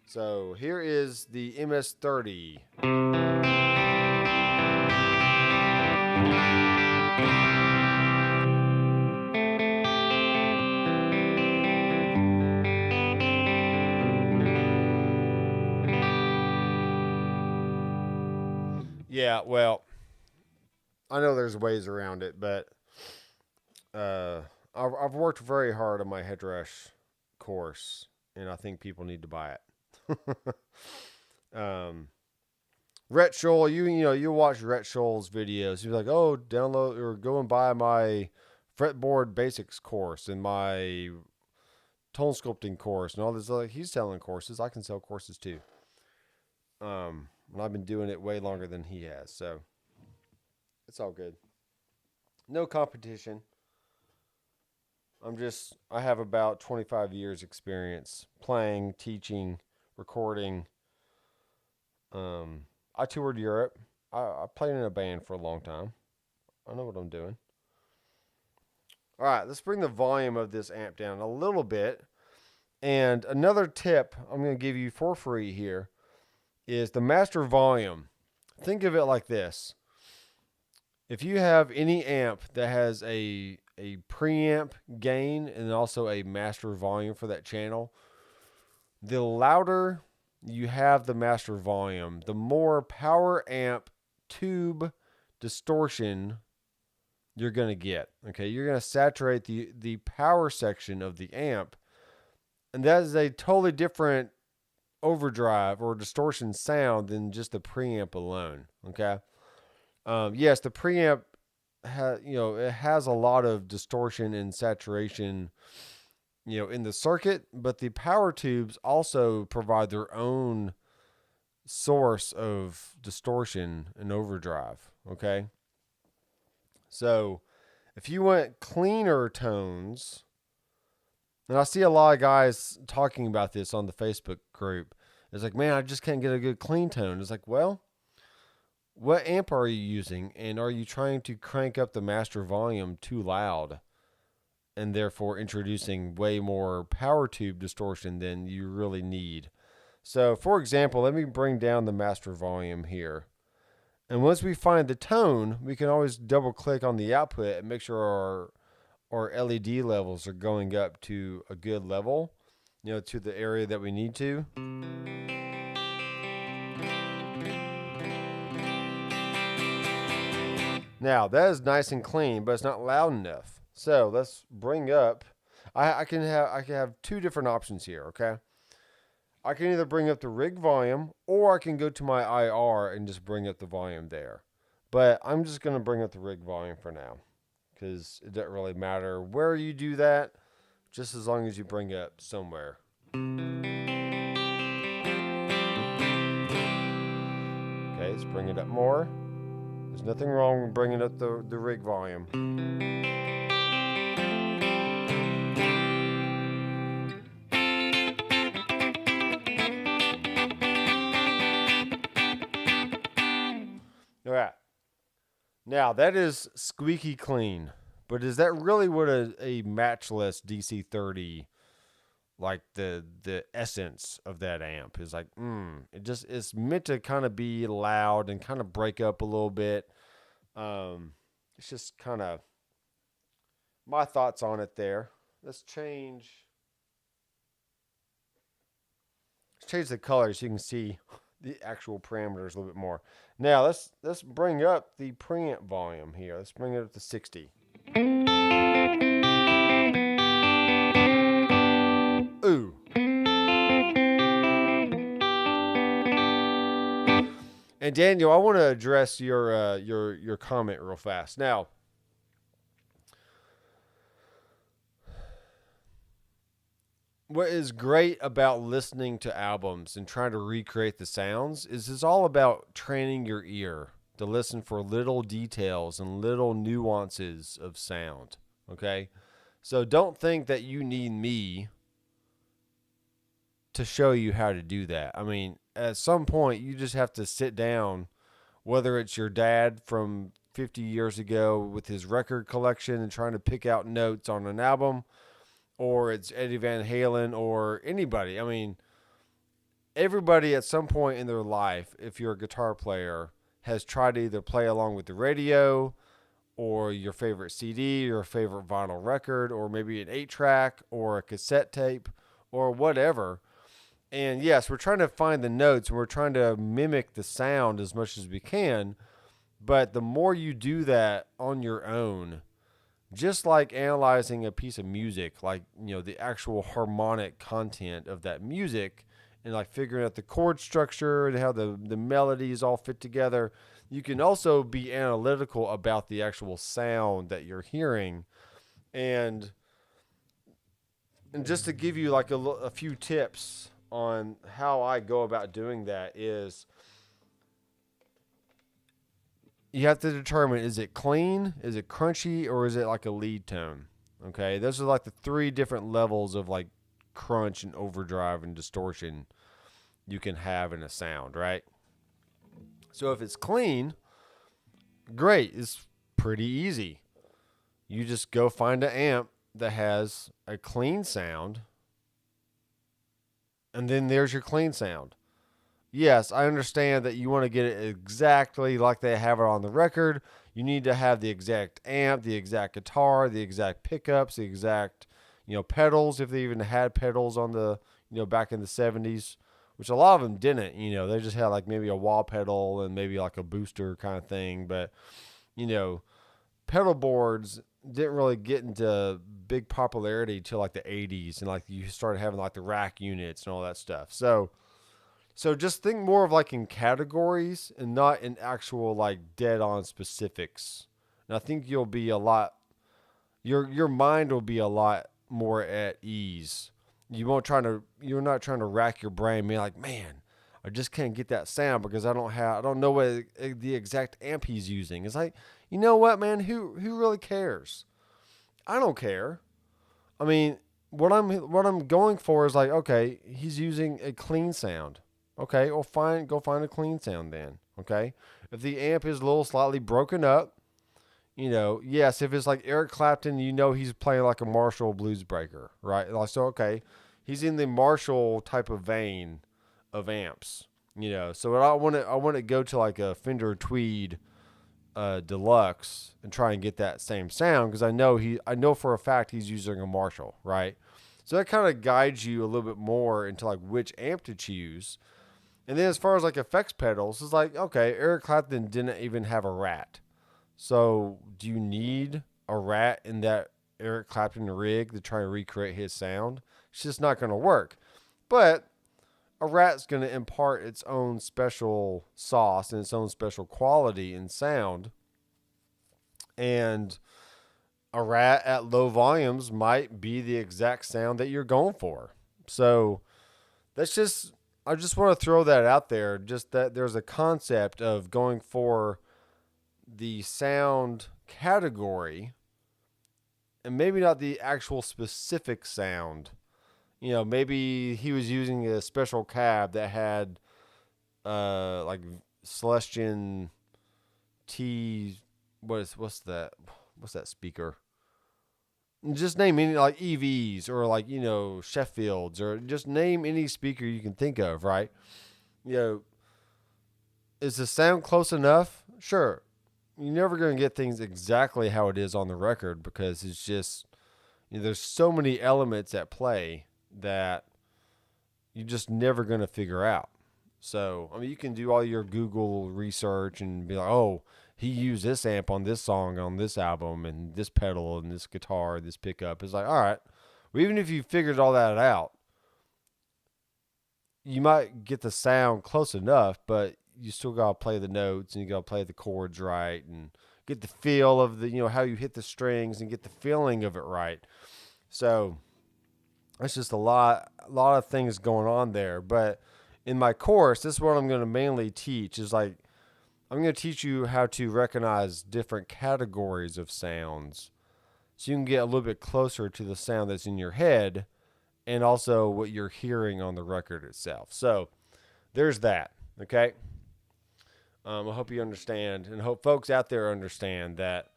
So here is the MS30. Yeah, well, I know there's ways around it, but I've worked very hard on my Headrush course, and I think people need to buy it. Rhett Scholl, you watch Rhett Scholl's videos. He's like, oh, download or go and buy my fretboard basics course and my tone sculpting course and all this. Like, he's selling courses. I can sell courses too. And I've been doing it way longer than he has, so it's all good. No competition. I have about 25 years experience playing, teaching, recording. I toured Europe. I played in a band for a long time. I know what I'm doing. All right, let's bring the volume of this amp down a little bit. And another tip I'm going to give you for free here is the master volume. Think of it like this. If you have any amp that has a preamp gain and also a master volume for that channel, the louder you have the master volume, the more power amp tube distortion you're going to get. Okay, you're going to saturate the power section of the amp, and that is a totally different overdrive or distortion sound than just the preamp alone. Okay. Yes, the preamp it has a lot of distortion and saturation, in the circuit, but the power tubes also provide their own source of distortion and overdrive. Okay. So if you want cleaner tones, and I see a lot of guys talking about this on the Facebook group, it's like, man, I just can't get a good clean tone. It's like, well, what amp are you using? And are you trying to crank up the master volume too loud? and therefore introducing way more power tube distortion than you really need. So, for example, let me bring down the master volume here. And once we find the tone, we can always double click on the output and make sure our LED levels are going up to a good level, to the area that we need to. Now, that is nice and clean, but it's not loud enough. So let's bring up, I can have two different options here, okay? I can either bring up the rig volume, or I can go to my IR and just bring up the volume there. But I'm just going to bring up the rig volume for now, because it doesn't really matter where you do that, just as long as you bring it up somewhere. Okay, let's bring it up more. There's nothing wrong with bringing up the rig volume. All right. Now, that is squeaky clean, but is that really what a matchless DC30, like the essence of that amp is like? It's meant to kind of be loud and kind of break up a little bit. It's just kind of my thoughts on it there. Let's change the color so you can see the actual parameters a little bit more. Now let's bring up the preamp volume here. Let's bring it up to 60. Ooh. And Daniel, I want to address your comment real fast. Now, what is great about listening to albums and trying to recreate the sounds is it's all about training your ear to listen for little details and little nuances of sound. Okay? So don't think that you need me to show you how to do that. I mean, at some point, you just have to sit down, whether it's your dad from 50 years ago with his record collection and trying to pick out notes on an album, or it's Eddie Van Halen or anybody. I mean, everybody at some point in their life, if you're a guitar player, has tried to either play along with the radio or your favorite CD, your favorite vinyl record, or maybe an 8-track or a cassette tape or whatever. And yes, we're trying to find the notes and we're trying to mimic the sound as much as we can. But the more you do that on your own, just like analyzing a piece of music, like, the actual harmonic content of that music and like figuring out the chord structure and how the melodies all fit together, you can also be analytical about the actual sound that you're hearing. And just to give you like a few tips on how I go about doing that is you have to determine, is it clean, is it crunchy, or is it like a lead tone? Okay, those are like the three different levels of like crunch and overdrive and distortion you can have in a sound, right? So if it's clean, great, it's pretty easy. You just go find an amp that has a clean sound, and then there's your clean sound. Yes, I understand that you want to get it exactly like they have it on the record. You need to have the exact amp, the exact guitar, the exact pickups, the exact, pedals, if they even had pedals on the, back in the 70s, which a lot of them didn't. They just had like maybe a wah pedal and maybe like a booster kind of thing. But, pedal boards didn't really get into big popularity till like the 80s, and like you started having like the rack units and all that stuff. So just think more of like in categories and not in actual like dead on specifics. And I think you'll be a lot, your mind will be a lot more at ease. You're not trying to rack your brain, being like, man, I just can't get that sound because I don't know what the exact amp he's using. It's like, you know what, man, who really cares? I don't care. I mean, what I'm going for is like, okay, he's using a clean sound. Okay, well, go find a clean sound then. Okay, if the amp is a little slightly broken up, Yes, if it's like Eric Clapton, he's playing like a Marshall blues breaker, right? Like, so, okay, he's in the Marshall type of vein of amps, So I want to go to like a Fender Tweed Deluxe and try and get that same sound because I know for a fact he's using a Marshall, right? So that kind of guides you a little bit more into like which amp to choose. And then as far as like effects pedals, it's like, okay, Eric Clapton didn't even have a rat. So do you need a rat in that Eric Clapton rig to try and recreate his sound? It's just not going to work. But a rat's going to impart its own special sauce and its own special quality and sound. And a rat at low volumes might be the exact sound that you're going for. So I just want to throw that out there. Just that there's a concept of going for the sound category and maybe not the actual specific sound. Maybe he was using a special cab that had like Celestion T. What's that? What's that speaker? Just name any like EVs or like Sheffields or just name any speaker you can think of, right? Is the sound close enough? Sure. You're never going to get things exactly how it is on the record because it's just there's so many elements at play that you're just never going to figure out. So, I mean, you can do all your Google research and be like, oh, he used this amp on this song, on this album, and this pedal, and this guitar, this pickup. It's like, all right. Well, even if you figured all that out, you might get the sound close enough, but you still got to play the notes and you got to play the chords right and get the feel of how you hit the strings and get the feeling of it right. So, it's just a lot of things going on there. But in my course, this is what I'm going to mainly teach is like, I'm going to teach you how to recognize different categories of sounds so you can get a little bit closer to the sound that's in your head and also what you're hearing on the record itself. So there's that, okay? I hope you understand and hope folks out there understand that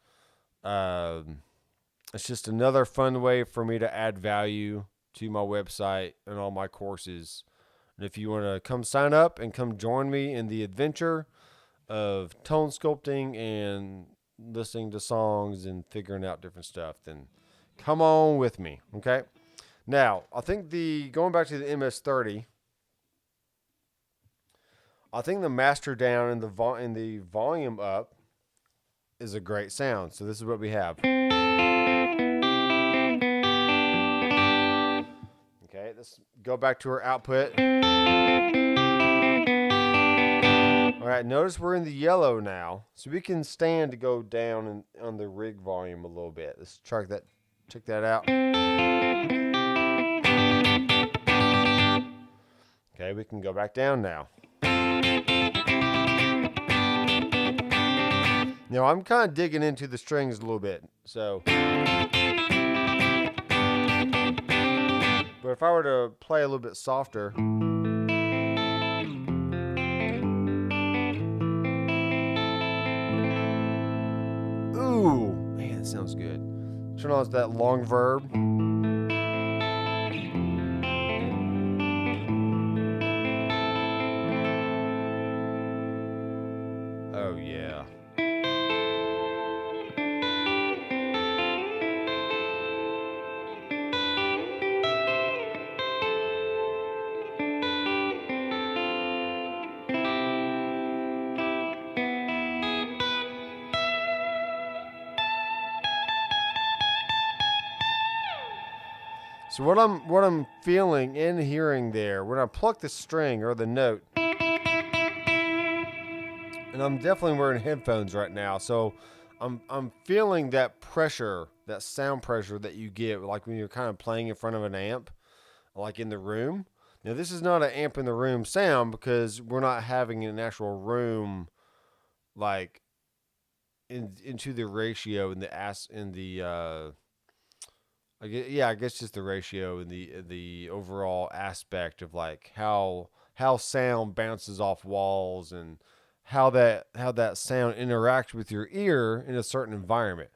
it's just another fun way for me to add value to my website and all my courses. And if you want to come sign up and come join me in the adventure of tone sculpting and listening to songs and figuring out different stuff, then come on with me, okay? Now, I think going back to the MS-30, I think the master down and the volume up is a great sound. So this is what we have. Okay, let's go back to our output. All right, notice we're in the yellow now, so we can stand to go down on the rig volume a little bit. Let's check that out. Okay, we can go back down now. Now I'm kind of digging into the strings a little bit, so. But if I were to play a little bit softer. Ooh, man, that sounds good. Turn on that long verb. Oh, yeah. So what I'm feeling and hearing there, when I pluck the string or the note, and I'm definitely wearing headphones right now, so I'm feeling that pressure, that sound pressure that you get like when you're kind of playing in front of an amp, like in the room. Now this is not an amp in the room sound because we're not having an actual room like into the ratio in the I guess just the ratio and the overall aspect of like how sound bounces off walls and how that sound interacts with your ear in a certain environment.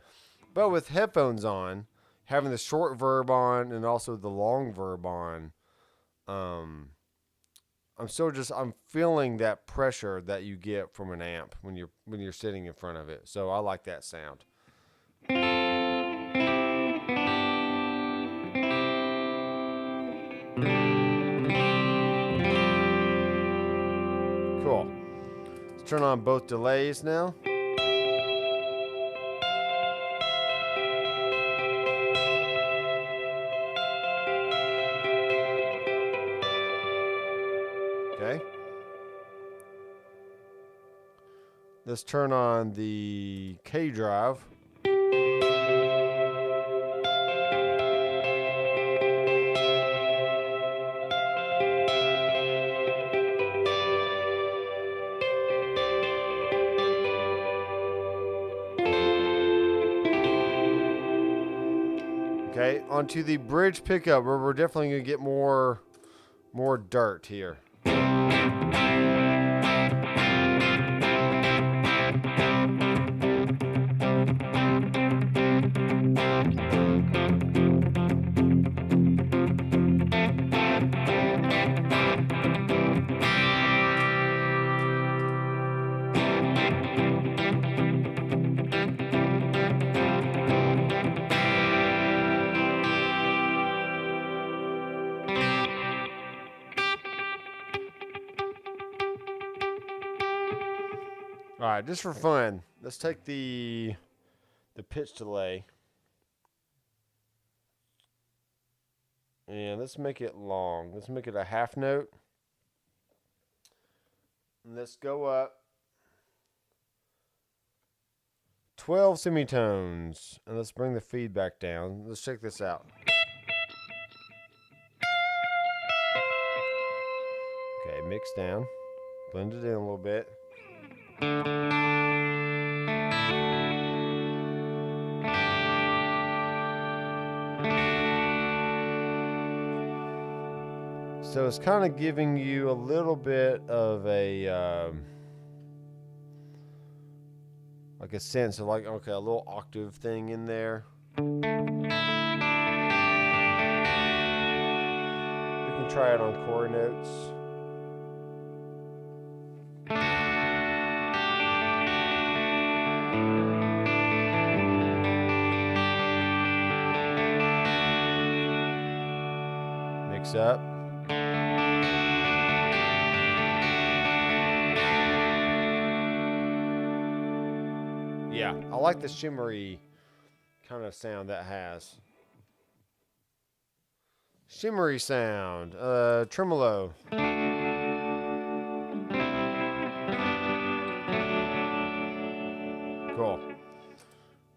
But with headphones on, having the short verb on and also the long verb on, I'm feeling that pressure that you get from an amp when you're sitting in front of it. So I like that sound. Cool. Let's turn on both delays now. Okay. Let's turn on the K drive. Okay, onto the bridge pickup where we're definitely going to get more dirt here. All right, just for fun, let's take the pitch delay and let's make it long. Let's make it a half note. And let's go up 12 semitones and let's bring the feedback down. Let's check this out. Okay, mix down, blend it in a little bit. So it's kind of giving you a little bit of a like a sense of like, okay, a little octave thing in there. We can try it on chord notes. Mix up. Yeah, I like the shimmery kind of sound that has. Shimmery sound, tremolo. Cool.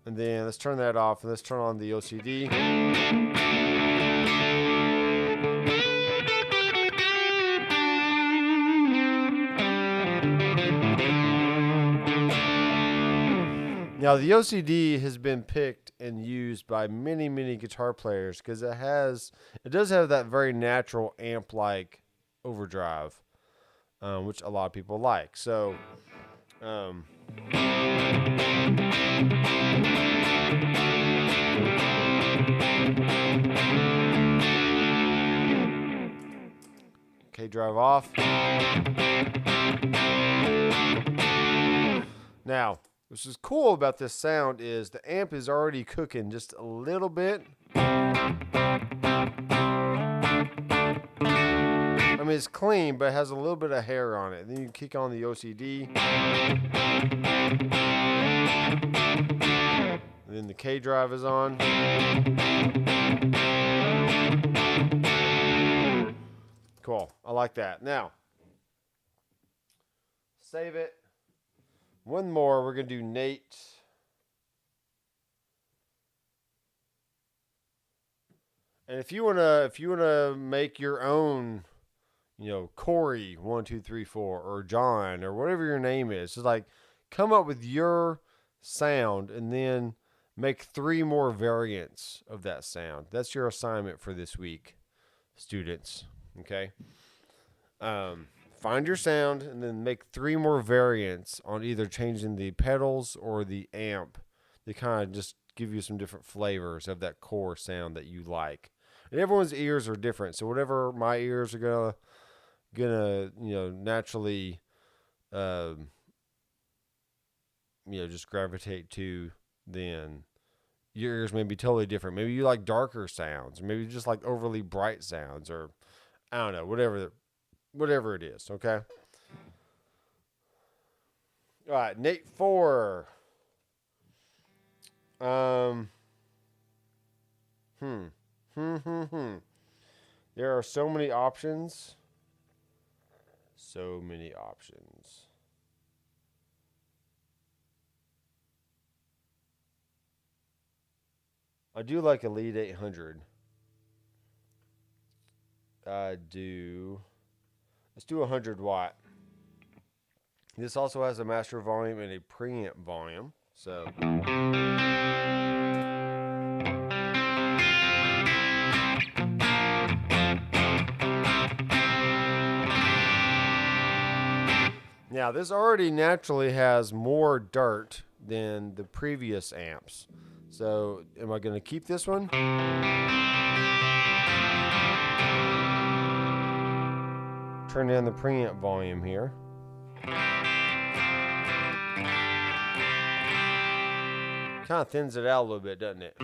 And then let's turn that off and let's turn on the OCD. Now the OCD has been picked and used by many, many guitar players because it does have that very natural amp-like overdrive, which a lot of people like. So, K drive off. Now, which is cool about this sound is the amp is already cooking just a little bit. I mean, it's clean, but it has a little bit of hair on it. Then you kick on the OCD. And then the K drive is on. Cool. I like that. Now, save it. One more, we're going to do Nate. And if you wanna make your own, Corey 1 2 3 4 or John or whatever your name is, just like come up with your sound and then make 3 more variants of that sound. That's your assignment for this week, students. Okay. Find find your sound and then make 3 more variants on either changing the pedals or the amp. They kind of just give you some different flavors of that core sound that you like. And everyone's ears are different, so whatever my ears are gonna naturally just gravitate to, then your ears may be totally different. Maybe you like darker sounds, or maybe you just like overly bright sounds, or I don't know, whatever it is. Okay. All right, Nate 4. There are so many options. So many options. I do like a Lead 800. Let's do 100 watt. This also has a master volume and a preamp volume. So now this already naturally has more dirt than the previous amps. So am I going to keep this one? Turn down the preamp volume here. Kind of thins it out a little bit, doesn't it?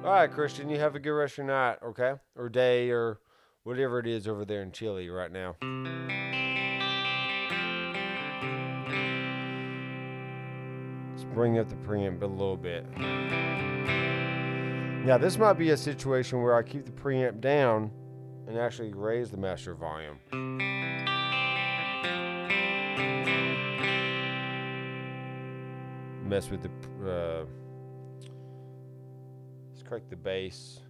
All right, Christian, you have a good rest of your night, okay? Or day, or whatever it is over there in Chile right now. Let's bring up the preamp a little bit. Now, this might be a situation where I keep the preamp down and actually raise the master volume. Mess with the let's correct the bass,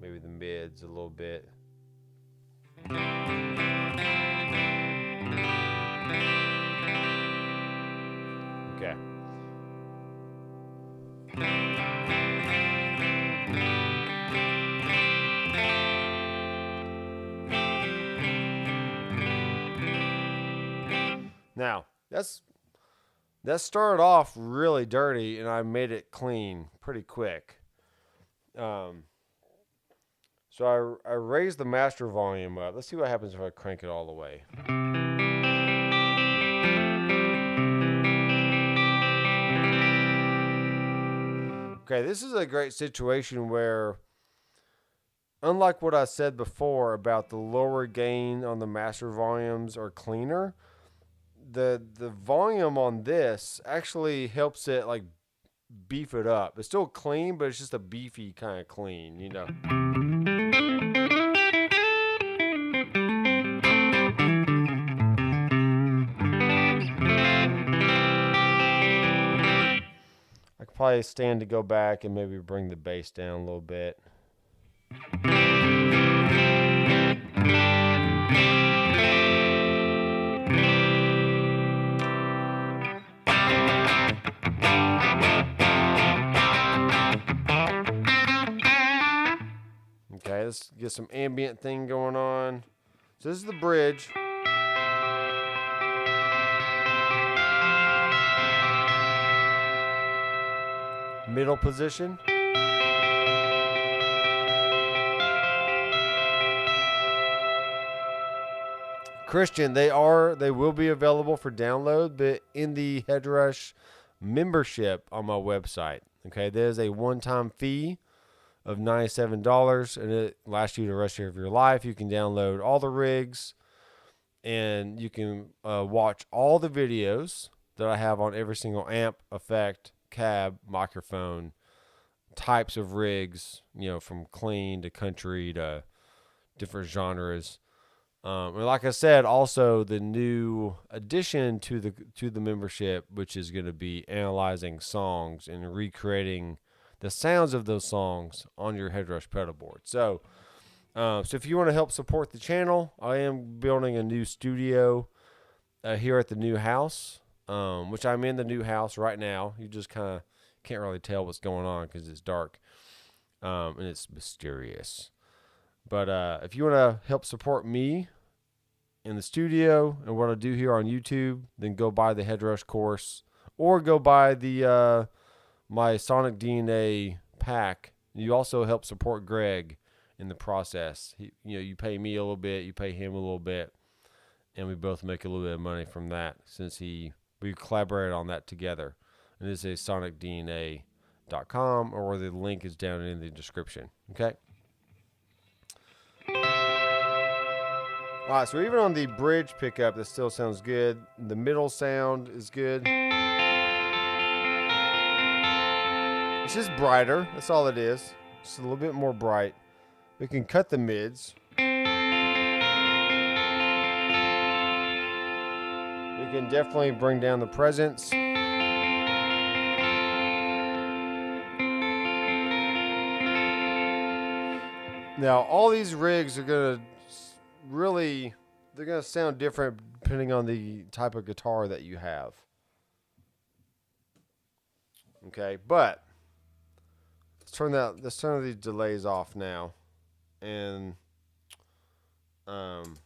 maybe the mids a little bit. Okay. Now, that started off really dirty, and I made it clean pretty quick. So I raised the master volume up. Let's see what happens if I crank it all the way. Okay, this is a great situation where, unlike what I said before about the lower gain on the master volumes are cleaner, the volume on this actually helps it like beef it up. It's still clean, but it's just a beefy kind of clean, you know. I could probably stand to go back and maybe bring the bass down a little bit. Okay, let's get some ambient thing going on. So this is the bridge. Middle position. Christian, they will be available for download, but in the Headrush membership on my website. Okay, there's a one-time fee of $97, and it lasts you the rest of your life. You can download all the rigs, and you can watch all the videos that I have on every single amp, effect, cab, microphone, types of rigs, from clean to country to different genres. And like I said, also the new addition to the membership, which is going to be analyzing songs and recreating the sounds of those songs on your Headrush pedal board. So if you want to help support the channel, I am building a new studio here at the new house, which I'm in the new house right now. You just kind of can't really tell what's going on because it's dark. and it's mysterious. But if you want to help support me in the studio and what I do here on YouTube, then go buy the Headrush course, or go buy the my Sonic DNA pack. You also help support Greg in the process. You pay me a little bit, you pay him a little bit, and we both make a little bit of money from that since we collaborate on that together. And this is sonicdna.com, or the link is down in the description. Okay. All right, so even on the bridge pickup, that still sounds good. The middle sound is good. It's just brighter. That's all it is. Just a little bit more bright. We can cut the mids. We can definitely bring down the presence. Now, all these rigs are going to they're going to sound different depending on the type of guitar that you have. Okay, but let's turn these delays off now. And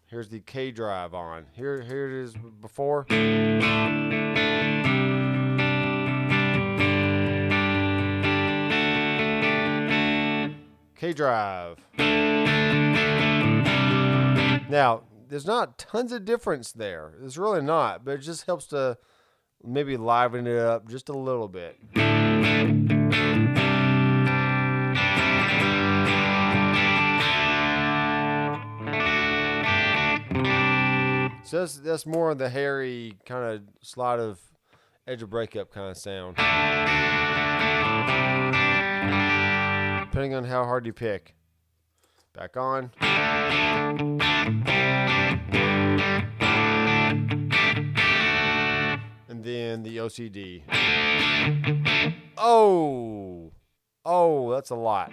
here's the K drive on. Here it is before. K drive. Now, there's not tons of difference there. There's really not, but it just helps to maybe liven it up just a little bit. So that's more of the hairy kind of slide of edge of breakup kind of sound. Depending on how hard you pick. Back on. And then the OCD. Oh, that's a lot.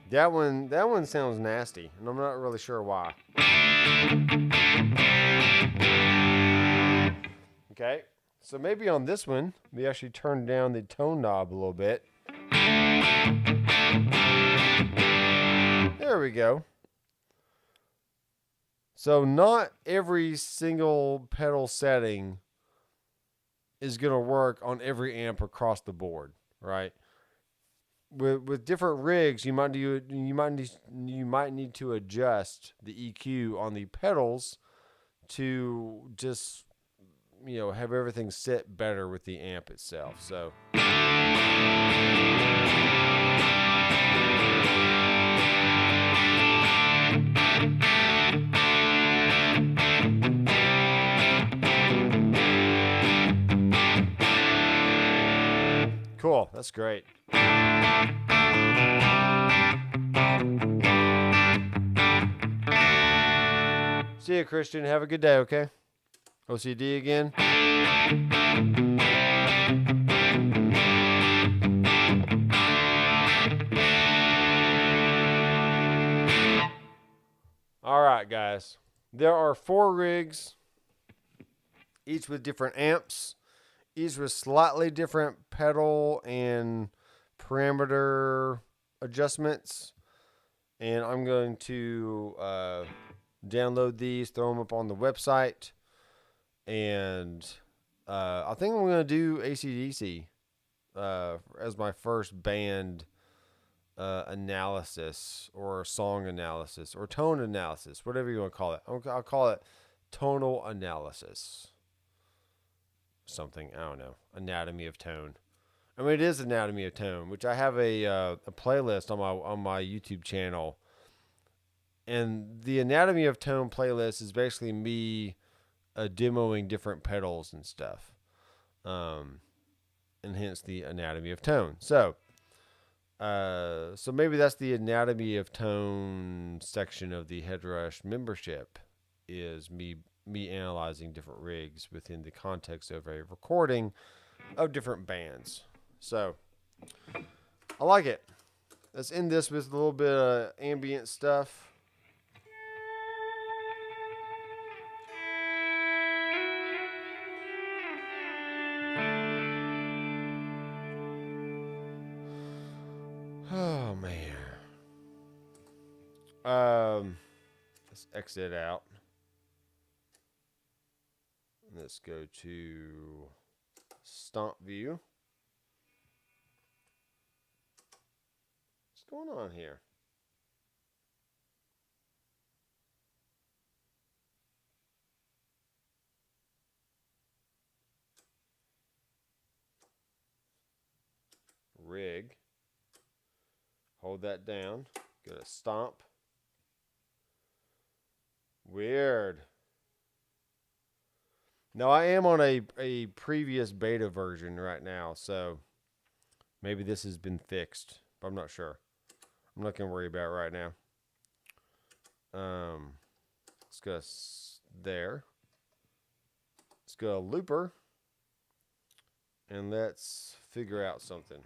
That one sounds nasty, and I'm not really sure why. Okay, so maybe on this one, we actually turn down the tone knob a little bit. There we go. So not every single pedal setting is going to work on every amp across the board, right? With different rigs, you might need to adjust the EQ on the pedals to just have everything sit better with the amp itself. So cool, that's great. See you, Christian. Have a good day, okay? OCD again. All right, guys. There are 4 rigs, each with different amps, each with slightly different pedal and parameter adjustments. And I'm going to download these, throw them up on the website. And I think I'm going to do AC/DC as my first band analysis, or song analysis, or tone analysis, whatever you want to call it. I'll call it tonal analysis. Something, I don't know. Anatomy of tone. I mean, it is anatomy of tone, which I have a playlist on my YouTube channel. And the anatomy of tone playlist is basically me demoing different pedals and stuff. And hence the anatomy of tone. So maybe that's the anatomy of tone section of the Headrush membership, is me analyzing different rigs within the context of a recording of different bands. So I like it. Let's end this with a little bit of ambient stuff. Oh man. Let's exit out. Let's go to stomp view. What's going on here? Rig. Hold that down. Go to stomp. Weird. Now I am on a previous beta version right now, so maybe this has been fixed, but I'm not sure. I'm not gonna worry about it right now. Let's go there. Let's go looper, and let's figure out something.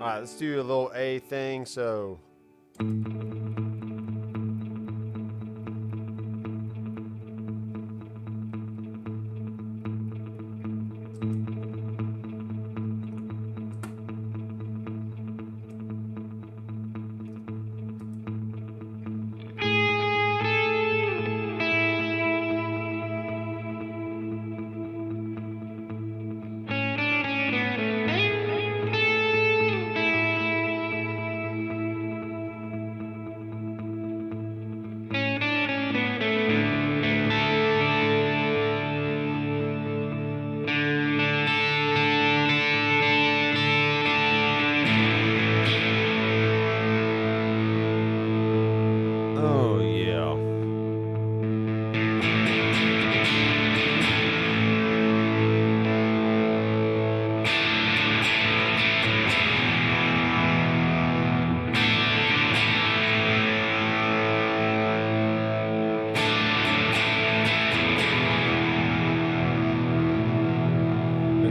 All right, let's do a little A thing. So.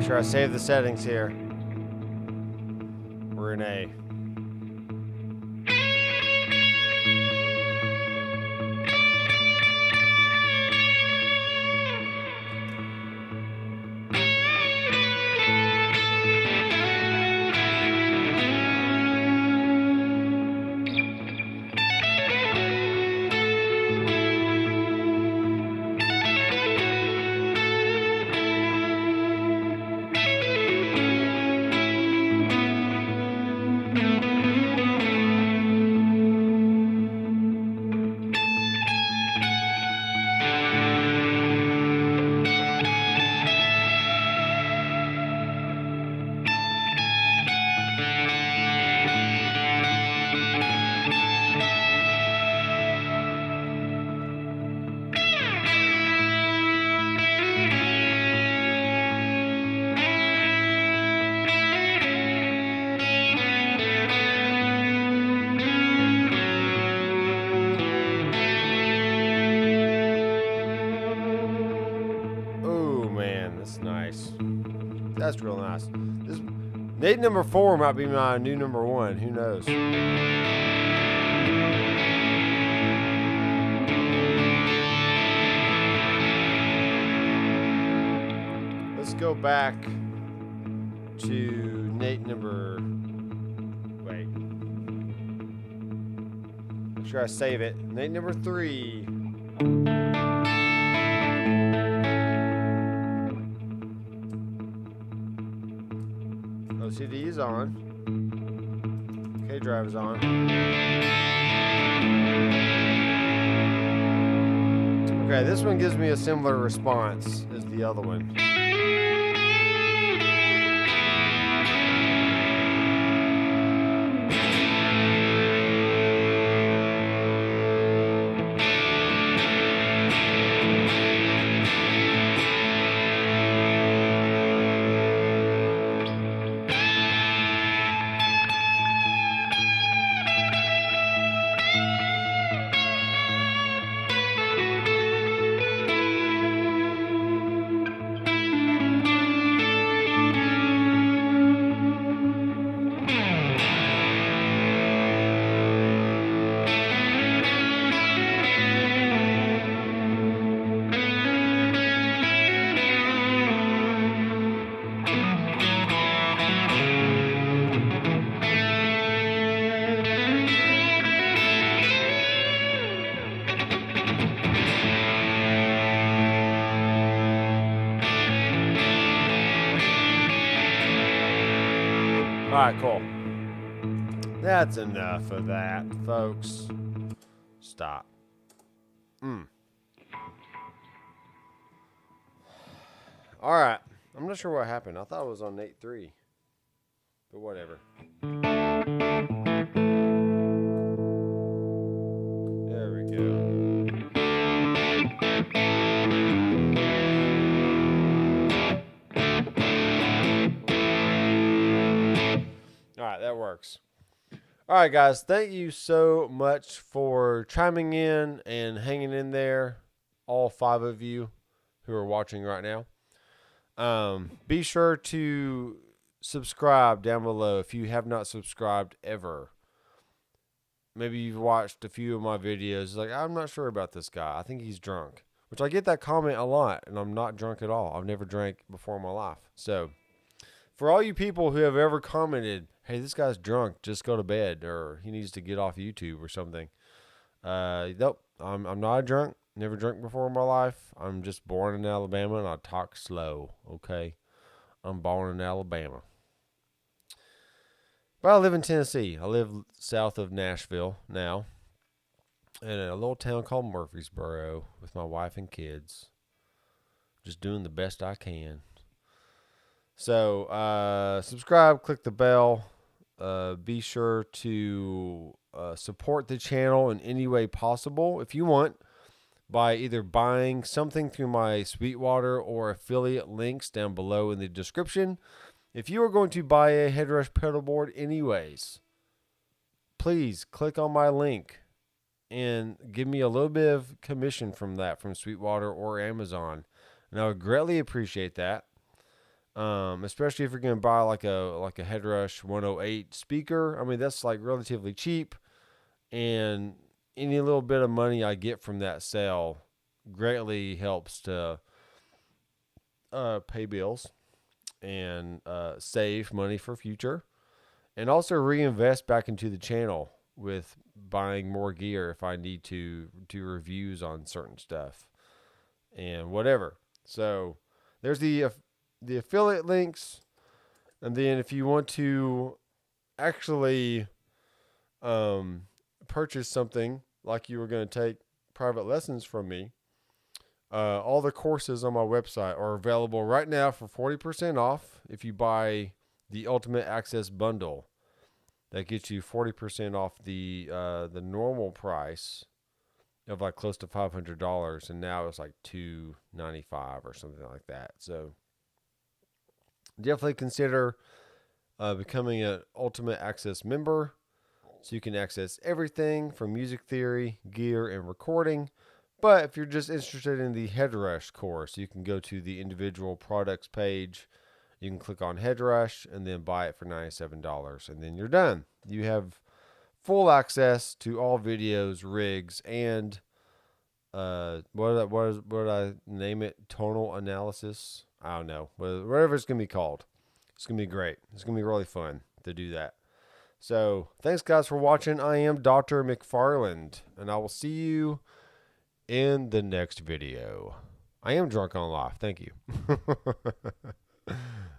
Sure I save the settings here. We're in A. That's real nice. This Nate number 4 might be my new number 1. Who knows? Let's go back to Nate number. Wait. Make sure I save it. Nate number 3. OCD is on. K-Drive is on. Okay, this one gives me a similar response as the other one. right, cool. That's enough of that, folks. Stop. All right. I'm not sure what happened. I thought it was on 8.3. But whatever. There we go. All right, that works. All right, guys. Thank you so much for chiming in and hanging in there. All 5 of you who are watching right now. Be sure to subscribe down below if you have not subscribed ever. Maybe you've watched a few of my videos. Like, I'm not sure about this guy. I think he's drunk. Which I get that comment a lot, and I'm not drunk at all. I've never drank before in my life. So, for all you people who have ever commented, hey, this guy's drunk, just go to bed, or he needs to get off YouTube or something. Nope, I'm not a drunk. Never drank before in my life. I'm just born in Alabama, and I talk slow, okay? I'm born in Alabama. But I live in Tennessee. I live south of Nashville now, in a little town called Murfreesboro with my wife and kids. Just doing the best I can. So, subscribe, click the bell. Be sure to support the channel in any way possible if you want, by either buying something through my Sweetwater or affiliate links down below in the description. If you are going to buy a Headrush pedal board anyways, please click on my link and give me a little bit of commission from that, from Sweetwater or Amazon. And I would greatly appreciate that. Especially if you're going to buy like a Headrush 108 speaker. I mean, that's like relatively cheap, and any little bit of money I get from that sale greatly helps to pay bills and save money for future, and also reinvest back into the channel with buying more gear if I need to do reviews on certain stuff and whatever. So there's the affiliate links, and then if you want to actually purchase something, like you were going to take private lessons from me, all the courses on my website are available right now for 40% off if you buy the Ultimate Access Bundle. That gets you 40% off the normal price of like close to $500, and now it's like $295 or something like that. So definitely consider becoming an Ultimate Access member, so you can access everything from music theory, gear, and recording. But if you're just interested in the Headrush course, you can go to the individual products page. You can click on Headrush and then buy it for $97, and then you're done. You have full access to all videos, rigs, and what did I name it? Tonal analysis? I don't know. Whatever it's going to be called. It's going to be great. It's going to be really fun to do that. So, thanks guys for watching. I am Doctor McFarland, and I will see you in the next video. I am drunk on life. Thank you.